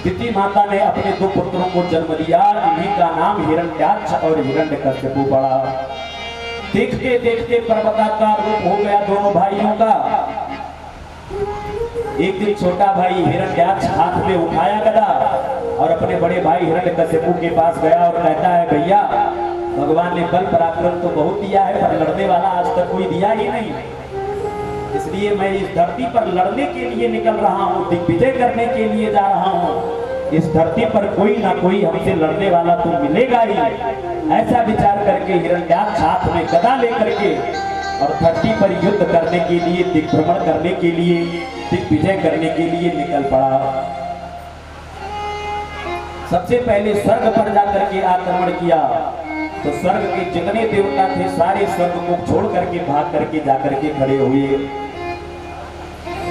दिति माता ने अपने 2 पुत्रों को जन्म दिया। इन्हीं का नाम हिरण्याक्ष और हिरण्यकश्यपु पड़ा। देखते देखते पर्वताकार रूप हो गया दोनों भाइयों का। एक दिन छोटा भाई हिरण्याक्ष हाथ में उठाया गदा और अपने बड़े भाई हिरण्यकश्यपु के पास गया और कहता है भैया भगवान ने बल पराक्रम तो बहुत दिया है, पर लड़ने वाला आज तक कोई दिया ही नहीं। इसलिए मैं इस धरती पर लड़ने के लिए निकल रहा हूँ, दिग्विजय करने के लिए जा रहा हूँ। इस धरती पर कोई ना कोई हमसे लड़ने वाला तो मिलेगा ही। ऐसा विचार करके हिरण्याक्ष हाथ में गदा लेकर के और धरती पर युद्ध करने के लिए, दिग्भ्रमण करने के लिए, दिग्विजय करने के लिए निकल पड़ा। सबसे पहले स्वर्ग पर जाकर के आक्रमण किया, तो स्वर्ग के जितने देवता थे सारे स्वर्ग को छोड़ करके भाग करके जाकर के खड़े हुए।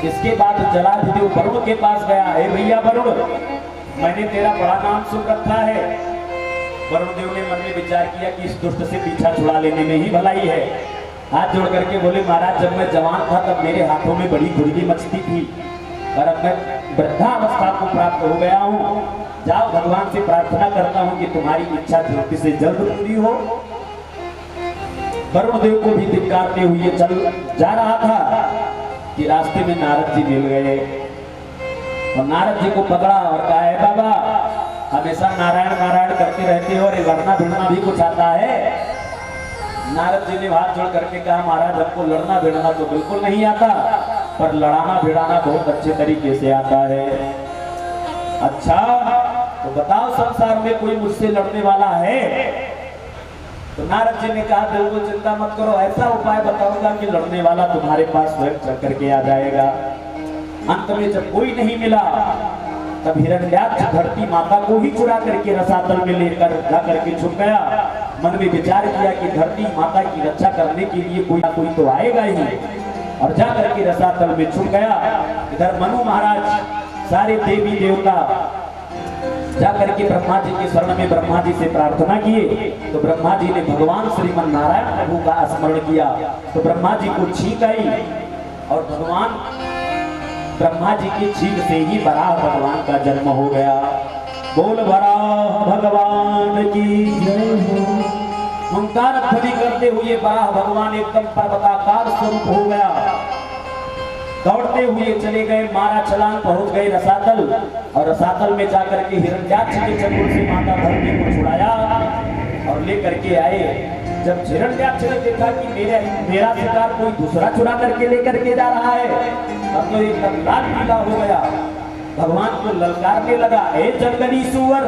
इसके बाद जलाधिदेव वरुण के पास गया, हे भैया वरुण, मैंने तेरा बड़ा नाम सुन रखा है। वरुण देव ने मन में विचार किया कि इस दुष्ट से पीछा छुड़ा लेने में ही भलाई है। हाथ जोड़ करके बोले, महाराज जब मैं जवान था तब मेरे हाथों में बड़ी गुर्गी मचती थी, और अब मैं वृद्धावस्था को प्राप्त हो गया हूँ। जाओ, भगवान से प्रार्थना करता हूँ कि तुम्हारी इच्छा जल्द से जल्द पूरी हो। वरुण देव को भी धिक्कारते हुए चल जा रहा था कि रास्ते में नारद जी मिल गए, और नारद जी को पकड़ा और कहा, है बाबा, हमेशा नारायण नारायण करते रहते हो और लड़ना भिड़ना भी कुछ आता है? नारद जी ने हाथ जोड़ करके कहा, महाराज हमको लड़ना भिड़ना तो बिल्कुल नहीं आता, पर लड़ाना भिड़ाना बहुत अच्छे तरीके से आता है। अच्छा, तो बताओ संसार में कोई मुझसे लड़ने वाला है? तो नारद जी ने कहा, बिल्कुल चिंता मत करो, ऐसा उपाय बताऊंगा कि लड़ने वाला तुम्हारे पास स्वयं चल करके आ जाएगा। अंत में जब कोई नहीं मिला, तब हिरण्याक्ष धरती माता को ही चुरा करके रसातल में लेकर जा करके छुप गया। मन में विचार किया कि धरती माता की रक्षा करने के लिए कोई ना कोई तो आएगा ही, और जा करके रसातल में छुप गया। इधर मनु महाराज सारे देवी देवता जाकर के ब्रह्मा जी के शरण में ब्रह्मा जी से प्रार्थना किए, तो ब्रह्मा जी ने भगवान श्रीमन नारायण प्रभु का स्मरण किया, तो ब्रह्मा जी को छींक आई, और भगवान ब्रह्मा जी की छींक से ही वराह भगवान का जन्म हो गया। बोल वराह भगवान की जय हो। ओंकार ध्वनि करते हुए वराह भगवान एकदम पर्वताकार स्वरूप हो गया। दौड़ते हुए चले गए, मारा छलांग, पहुंच गए रसातल, और रसातल में जाकर के हिरण्याक्ष के चंगुल से माता धरती को छुड़ाया और लेकर के आए। जब हिरण्याक्ष ने देखा कि मेरा शिकार कोई दूसरा चुरा करके लेकर के जा रहा है, अब तो एकदम लाल पीला हो गया। भगवान को ललकारने लगा, ए जंगली सुअर,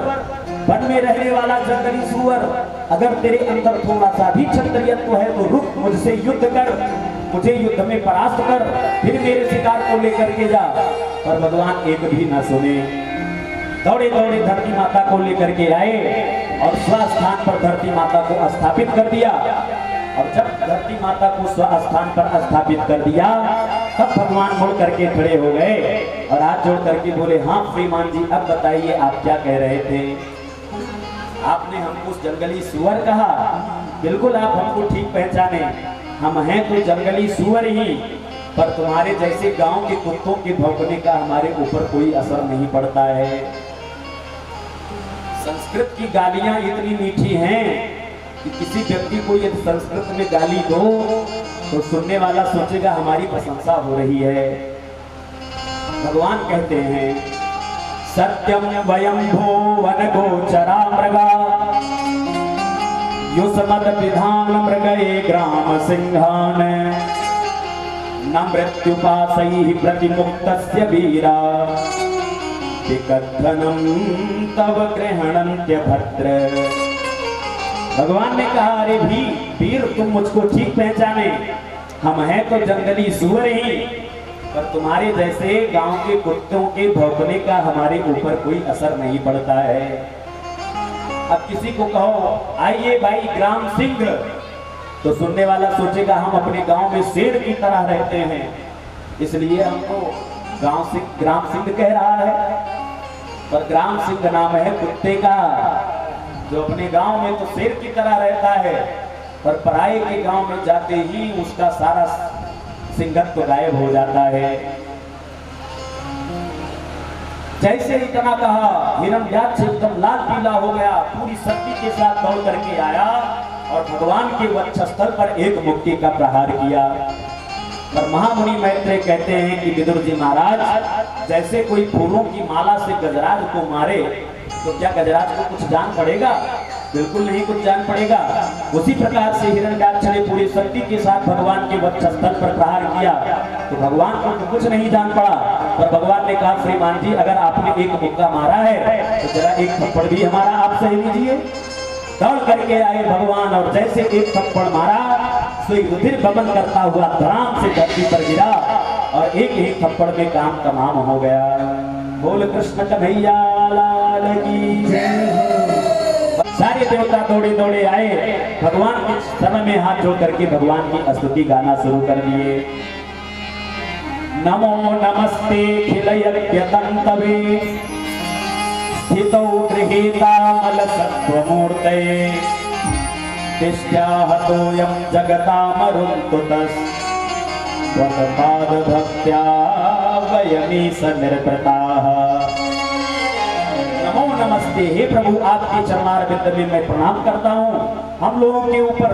वन में रहने वाला जंगली सुअर, अगर तेरे अंदर थोड़ा सा भी क्षत्रियत्व है तो रुक, मुझसे युद्ध कर, मुझे युद्ध में परास्त कर, फिर मेरे शिकार को लेकर के जा। पर भगवान एक भी न सुने, दौड़े दौड़े धरती माता को लेकर के आए और स्वस्थान पर धरती माता को स्थापित कर दिया। और जब धरती माता को स्वस्थान पर स्थापित कर दिया, तब भगवान मुड़ करके खड़े हो गए और हाथ जोड़ करके बोले, हाँ श्रीमान जी, अब बताइए आप क्या कह रहे थे? आपने हमको जंगली सुअर कहा, बिल्कुल आप हमको ठीक पहचाने, हम हैं तो जंगली सुअर ही, पर तुम्हारे जैसे गांव के कुत्तों के भौंकने का हमारे ऊपर कोई असर नहीं पड़ता है। संस्कृत की गालियां इतनी मीठी हैं कि किसी व्यक्ति को यदि संस्कृत में गाली दो तो सुनने वाला सोचेगा हमारी प्रशंसा हो रही है। भगवान कहते हैं, सत्यम वयं भुवन गोचरा मृगा युष्मद विधान मृगये ग्राम सिंहान न मृत्युपाशैः प्रतिमुक्तस्य वीरा विकथनं तव गृह्णन्त्य भद्र। भगवान ने कहा, अरे भी वीर, तुम मुझको ठीक पहचाने, हम हैं तो जंगली सुअर ही, पर तुम्हारे जैसे गांव के कुत्तों के भौंकने का हमारे ऊपर कोई असर नहीं पड़ता है। अब किसी को कहो, आइए भाई ग्राम सिंह, तो सुनने वाला सोचेगा हम अपने गांव में शेर की तरह रहते हैं, इसलिए हमको ग्राम सिंह कह रहा है। पर ग्राम सिंह नाम है कुत्ते का, जो अपने गांव में तो शेर की तरह रहता है, पर पराये के गांव में जाते ही उसका सारा सिंहत्व गायब हो जाता है। जैसे इतना कहा, हिरण्याक्ष एकदम लाल पीला हो गया, पूरी शक्ति के साथ दौड़ करके आया और भगवान के वक्षस्थल पर एक मुक्ति का प्रहार किया। पर महामुनि मैत्रेय कहते हैं कि विदुर जी महाराज, जैसे कोई फूलों की माला से गजराज को मारे तो क्या गजराज को कुछ जान पड़ेगा? बिल्कुल नहीं कुछ जान पड़ेगा। उसी प्रकार से हिरण्यकाक्ष ने पूरी शक्ति के साथ भगवान के वक्षस्थल पर प्रहार किया तो भगवान को तो कुछ नहीं जान पड़ा, पर भगवान ने कहा श्रीमान जी अगर आपने एक मुक्का मारा है तो जरा एक थप्पड़ भी हमारा आप सही लीजिए। दौड़ करके आए भगवान और जैसे एक थप्पड़ मारा सोई रुधिर बमन करता हुआ धड़ाम से धरती पर गिरा और एक ही थप्पड़ में काम तमाम हो गया। बोल कृष्ण कन्हैया लाल की जय। सारे देवता दौड़े दौड़े आए, भगवान के चरण में हाथ जोड़ करके भगवान की स्तुति गाना शुरू कर दिए। नमो नमस्ते खिलयत्यतन्तवे स्थितौ गृहीतामलसत्त्वमूर्तये तिष्ठ्याहतोऽयं जगतामरुन्तुतस् त्वत्पादभक्त्या वयमीश निर्वृताः। नमो नमस्ते, हे प्रभु आपके चरणारविंद में मैं प्रणाम करता हूँ। हम लोगों के ऊपर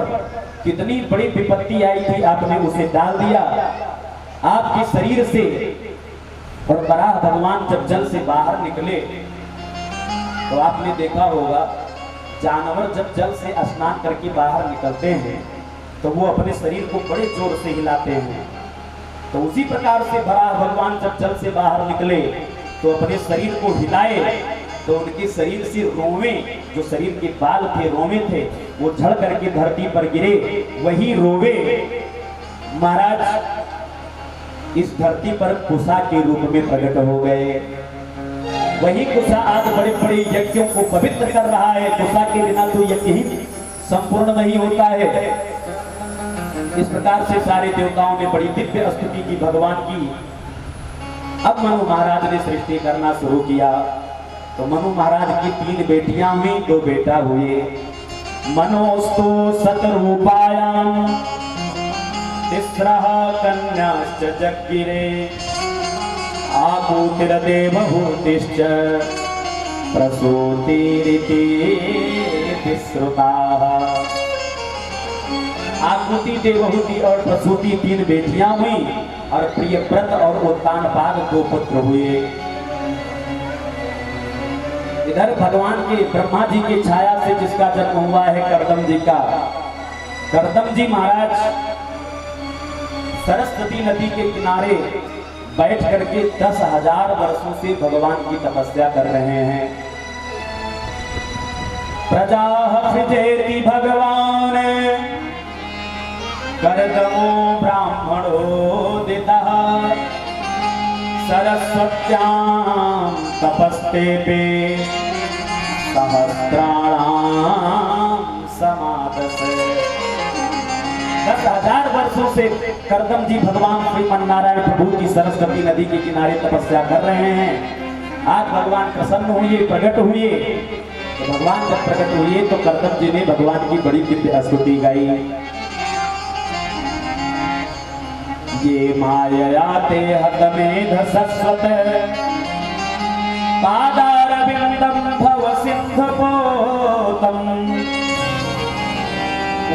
कितनी बड़ी विपत्ति आई थी आपने उसे डाल दिया। आपके शरीर से और वराह भगवान जब जल से बाहर निकले तो आपने देखा होगा जानवर जब जल से स्नान करके बाहर निकलते हैं तो वो अपने शरीर को बड़े जोर से हिलाते हैं। तो उसी प्रकार से वराह भगवान जब जल से बाहर निकले तो अपने शरीर को हिलाए तो उनके शरीर से रोवे, जो शरीर के बाल थे रोवे थे, वो झड़ करके धरती पर गिरे। वही रोवे महाराज इस धरती पर कुशा के रूप में प्रकट हो गए। वही कुशा आज बड़े बड़े यज्ञों को पवित्र कर रहा है। कुशा के बिना तो यज्ञ ही संपूर्ण नहीं होता है। इस प्रकार से सारे देवताओं ने बड़ी दिव्य स्तुति की भगवान की। अब मनु महाराज ने सृष्टि करना शुरू किया तो मनु महाराज की 3 बेटियां हुई, 2 बेटा हुए। मनोस्तु शतरूपायां तिस्रः कन्याश्च जज्ञिरे आकूतिर्देवहूतिश्च प्रसूतिरिति विश्रुताः। आकुति, देवहूति और प्रसूति 3 बेटियां हुई और प्रियव्रत और उत्तानपाद 2 पुत्र हुए। इधर भगवान के ब्रह्मा जी की छाया से जिसका जन्म हुआ है कर्दम जी का। कर्दम जी महाराज सरस्वती नदी के किनारे बैठ करके 10,000 वर्षों से भगवान की तपस्या कर रहे हैं। प्रजा सृजेति भगवान कर्दमो ब्राह्मणोदितः सरस्वत्यां तपस्तेपे सहस्राणां समादसे। 10,000 वर्षों से कर्दम जी भगवान श्रीमन्नारायण प्रभु की सरस्वती नदी के किनारे तपस्या कर रहे हैं। आज भगवान प्रसन्न हुए, प्रकट हुए। तो भगवान जब प्रकट हुए तो कर्दम जी ने भगवान की बड़ी दिव्य स्तुति गाई। ये मायया ते हतमेध सस्वत पादारविंदं भव सिंधपोतम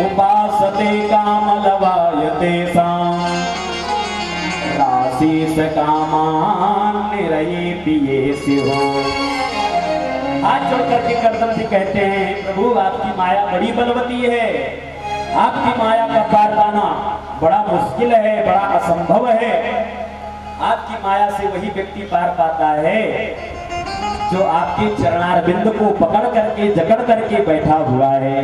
उपासते कामलवायते सां राशीस कामान निरये पिये सिहो। हाथ जोड़ करके कर्दम जी कहते हैं प्रभु आपकी माया बड़ी बलवती है। आपकी माया का पार पाना बड़ा मुश्किल है, बड़ा असंभव है। आपकी माया से वही व्यक्ति पार पाता है जो आपके चरणारविंद को पकड़ करके जकड़ करके बैठा हुआ है।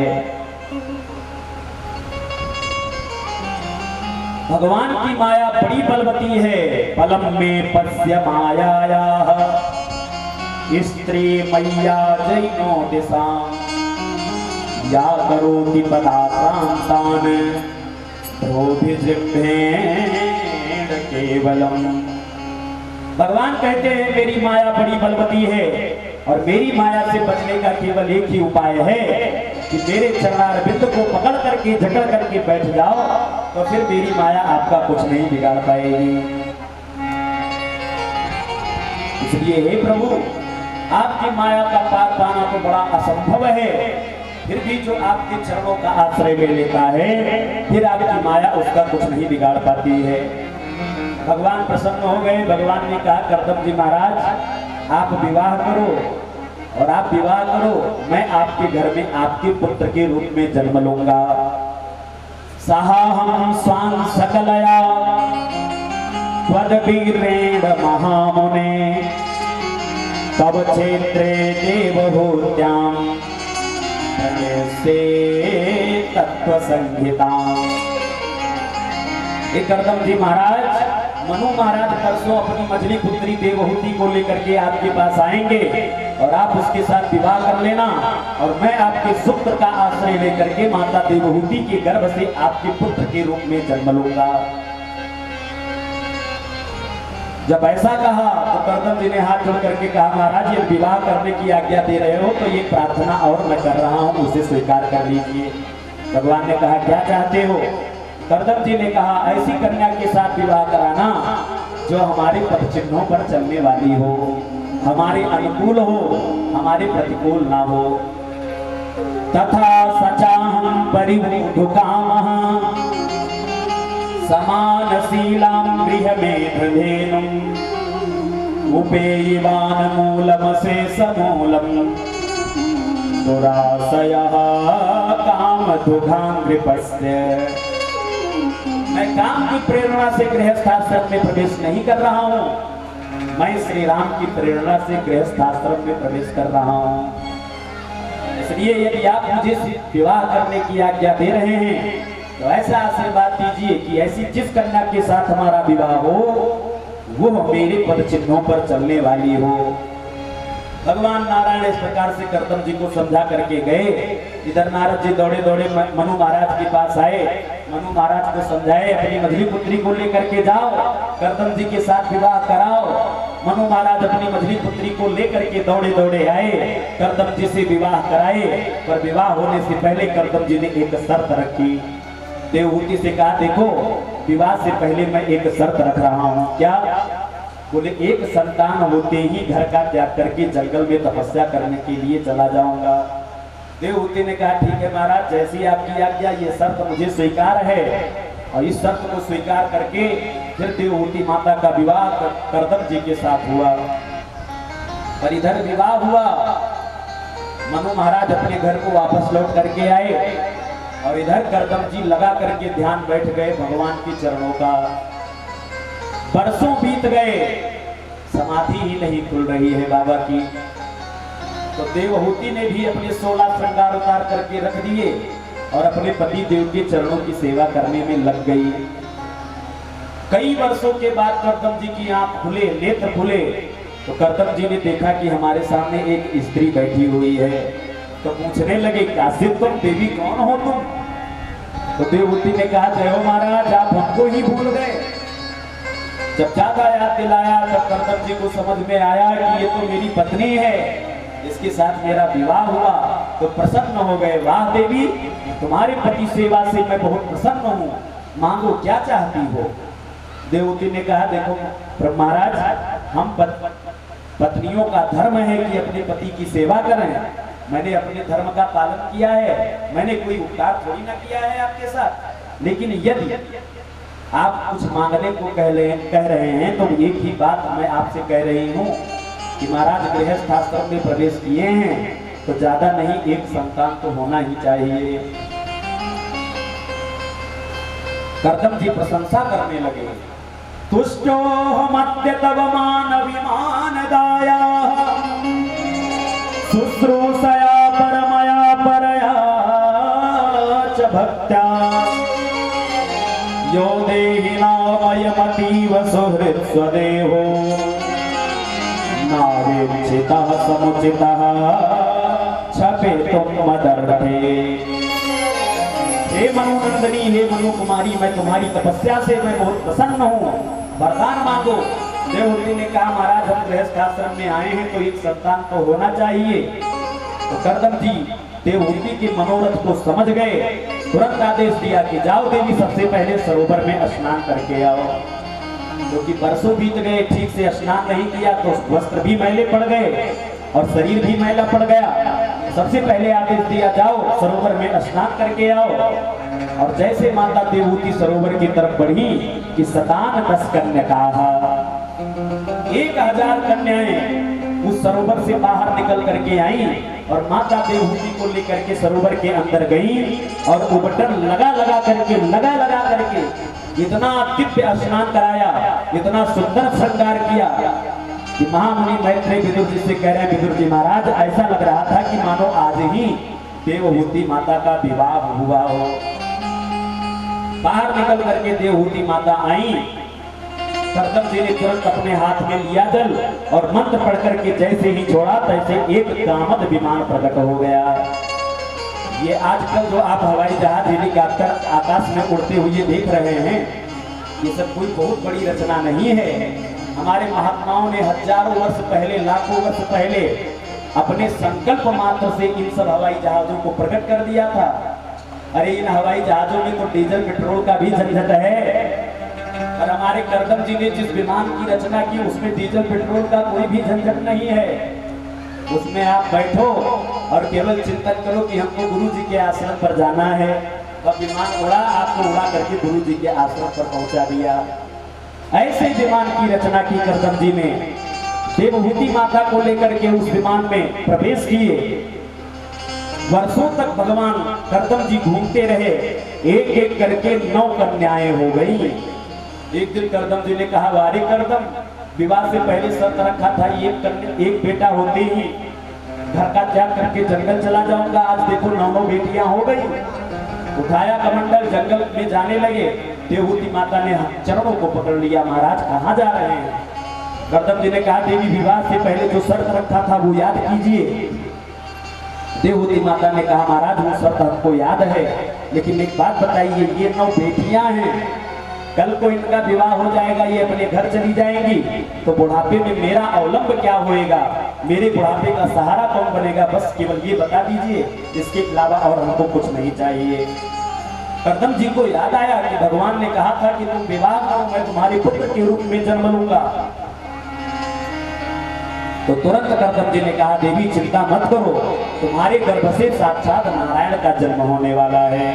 भगवान की माया बड़ी बलवती है। पलम में पश्य मायायाः स्त्री मैया जैनो दिशा या करोति पदाक्रांतान केवलम। भगवान कहते हैं मेरी माया बड़ी बलवती है और मेरी माया से बचने का केवल एक ही उपाय है कि मेरे चरणारविंद को पकड़ करके जकड़ करके बैठ जाओ तो फिर मेरी माया आपका कुछ नहीं बिगाड़ पाएगी। इसलिए हे प्रभु आपकी माया का पार पाना तो बड़ा असंभव है, फिर भी जो आपके चरणों का आश्रय ले लेता है फिर आपकी माया उसका कुछ नहीं बिगाड़ पाती है। भगवान प्रसन्न हो गए। भगवान ने कहा कर्दम जी महाराज आप विवाह करो और आप विवाह करो, मैं आपके घर में आपके पुत्र के रूप में जन्म लूंगा। सहाहं स्वां सकलया त्वद्वीरेण महामुने तव क्षेत्रे देवभूत्यां प्रणेष्ये तत्व संहिता। करदम जी महाराज, मनु महाराज परसों अपनी मझली पुत्री देवहूति को लेकर के आपके पास आएंगे और आप उसके साथ विवाह कर लेना, और मैं आपके सूत्र का आश्रय लेकर के माता देवहूति के गर्भ से आपके पुत्र के रूप में जन्म लूंगा। जब ऐसा कहा तो करदम जी ने हाथ जोड़ करके कहा, महाराज ये विवाह करने की आज्ञा दे रहे हो तो ये प्रार्थना और मैं कर रहा हूं, उसे स्वीकार कर लीजिए। भगवान ने कहा, क्या चाहते हो? करदम जी ने कहा, ऐसी कन्या के साथ विवाह कराना जो हमारे पद चिन्हों पर चलने वाली हो, हमारे अनुकूल हो, हमारे प्रतिकूल ना हो। तथा सचाहं परिवुधुकामः समानशीलां गृहमेधधेनुम् उपेयिवानमूलमशेषमूलम् दुराशयः कामदुघाङ्घ्रिपस्य। मैं काम की प्रेरणा से गृहस्थाश्रम में प्रवेश नहीं कर रहा हूँ, मैं श्री राम की प्रेरणा से गृहस्थाश्रम में प्रवेश कर रहा हूँ। इसलिए यदि आप मुझे विवाह करने की आज्ञा दे रहे हैं तो ऐसा आशीर्वाद दीजिए कि ऐसी जिस कन्या के साथ हमारा विवाह हो वो मेरे पद चिन्हों पर चलने वाली हो। भगवान नारायण इस प्रकार से करदम जी को समझा करके गए। इधर नारद जी दौड़े दौड़े मनु महाराज के पास आए, मनु महाराज को समझाए, अपनी मझली पुत्री को लेकर के जाओ, करदम जी के साथ विवाह कराओ। मनु महाराज अपनी मझली पुत्री को लेकर के दौड़े दौड़े आए, करदम जी से विवाह कराए। पर विवाह होने से पहले करदम जी ने एक शर्त रखी। देवहूति से कहा, देखो विवाह से पहले मैं एक शर्त रख रहा हूँ। क्या? बोले, एक संतान होते ही घर का त्याग करके जंगल में तपस्या करने के लिए चला जाऊंगा। देवहूति ने कहा, ठीक है महाराज, जैसी आपकी आज्ञा, ये शर्त मुझे स्वीकार है। और इस शर्त को स्वीकार करके फिर देवहूति माता का विवाह करदम जी के साथ हुआ। पर इधर विवाह हुआ, मनु महाराज अपने घर को वापस लौट करके आए और इधर करदम जी लगा करके ध्यान बैठ गए भगवान के चरणों का। बरसों बीत गए, समाधि ही नहीं खुल रही है बाबा की। तो देवहूति ने भी अपने 16 श्रृंगार उतार करके रख दिए और अपने पति देव के चरणों की सेवा करने में लग गई। कई वर्षों के बाद करदम जी की आंख खुले, नेत्र खुले, तो करदम जी ने देखा कि हमारे सामने एक स्त्री बैठी हुई है। तो पूछने लगे, काशिद तुम देवी कौन हो तुम? तो देवहूति ने कहा, जय हो महाराज, आप हमको ही भूल गए। जब ज्यादा याद दिलाया तब करदम जी को समझ में आया कि ये तो मेरी पत्नी है, इसके साथ मेरा विवाह हुआ। तो प्रसन्न हो गए, वाह देवी, तुम्हारे पति सेवा से मैं बहुत प्रसन्न हूँ, मांगो क्या चाहती हो? देवहूति ने कहा, देखो महाराज, हम पत्नियों का धर्म है कि अपने पति की सेवा करें। मैंने अपने धर्म का पालन किया है, मैंने कोई उपकार थोड़ी ना किया है आपके साथ। लेकिन यदि आप कुछ मांगने को कह रहे हैं तो एक ही बात मैं आपसे कह रही हूँ कि महाराज गृहस्थ आश्रम में प्रवेश किए हैं तो ज्यादा नहीं, एक संतान तो होना ही चाहिए। करदम जी प्रशंसा करने लगे। तुष्टो मत्य तव मान विमान दाया शुश्रूषया परमया परया च भक्त्या यो देहि नामयमतीव सुहृत् स्वदेहो नावेक्षितः समुचितः क्षपेतुं मदर्थे। हे मनोनंदनी, हे मनु कुमारी, मैं तुम्हारी तपस्या से मैं बहुत प्रसन्न हूँ, वरदान मांगो। देवहूति ने कहा, महाराज हम गृहस्थाश्रम में आए हैं तो एक संतान तो होना चाहिए। तो करदम जी देवहूति के मनोरथ को समझ गए, तुरंत आदेश दिया कि जाओ देवी, सबसे पहले सरोवर में स्नान करके आओ। क्योंकि बरसों बीत गए, ठीक से स्नान नहीं किया तो वस्त्र भी मैले पड़ गए और शरीर भी मैला पड़ गया। सबसे पहले आदेश दिया, जाओ सरोवर में स्नान करके आओ। और जैसे माता देवहूति सरोवर की तरफ बढ़ी कि 10 कन्या 1000 कन्याएं उस सरोवर से बाहर निकल करके आई और माता देवहूति को लेकर के सरोवर के अंदर गई और उबटन लगा लगा करके इतना दिव्य स्नान कराया, इतना सुंदर श्रृंगार किया कि महामुनि मैत्रेय विदुर जी से कह रहे हैं, विदुर जी महाराज ऐसा लग रहा था कि मानो आज ही देवहूति माता का विवाह हुआ हो। बाहर निकल करके देवहूति माता आई, कर्दम जी ने तुरंत अपने हाथ में लिया जल और मंत्र पढ़ करके जैसे ही छोड़ा तैसे एक कामद विमान प्रकट हो गया। ये आजकल जो आप हवाई जहाज हेलीकॉप्टर आकाश में उड़ते हुए देख रहे हैं, ये सब कोई बहुत बड़ी रचना नहीं है। हमारे महात्माओं ने हजारों वर्ष पहले, लाखों वर्ष पहले अपने संकल्प मात्र से इन सब हवाई जहाजों को प्रकट कर दिया था। अरे इन हवाई जहाजों में तो डीजल पेट्रोल का भी झंझट है, और हमारे कर्दम जी ने जिस विमान की रचना की उसमें डीजल पेट्रोल का कोई भी झंझट नहीं है। उसमें आप बैठो और केवल चिंतन करो कि हमको गुरु जी के आश्रम पर जाना है, वह विमान उड़ा, आपको उड़ा करके गुरु जी के आश्रम पर पहुंचा दिया। ऐसे विमान की रचना की कर्दम जी ने, देवहूति माता को लेकर के उस विमान में प्रवेश किए। वर्षों तक भगवान कर्दम जी घूमते रहे, एक एक करके 9 कन्याएं हो गई। एक दिन कर्दम जी ने कहा, वारे कर्दम, विवाह से पहले शर्त रखा था एक बेटा होते ही घर का त्याग करके जंगल चला जाऊंगा, आज देखो 9 बेटियां हो गई। उठाया कमंडल, जंगल में जाने लगे। देवहूति माता ने चरणों को पकड़ लिया, महाराज कहाँ जा रहे हैं? कर्दम जी ने कहा, देवी विवाह से पहले जो शर्त रखा था वो याद कीजिए। देवहूति माता ने कहा, महाराज वो शर्त हमको याद है, लेकिन एक बात बताइए, ये 9 बेटियां हैं, कल को इनका विवाह हो जाएगा, ये अपने घर चली जाएंगी, तो बुढ़ापे में मेरा अवलंब क्या होएगा, मेरे बुढ़ापे का सहारा कौन बनेगा? बस केवल ये बता दीजिए, इसके अलावा और हमको कुछ नहीं चाहिए। कर्दम जी को याद आया कि भगवान ने कहा था कि तुम विवाह करो, मैं तुम्हारे पुत्र के रूप में जन्म लूंगा। तो तुरंत कर्दम जी ने कहा, देवी चिंता मत करो, तुम्हारे गर्भ से साक्षात नारायण का जन्म होने वाला है।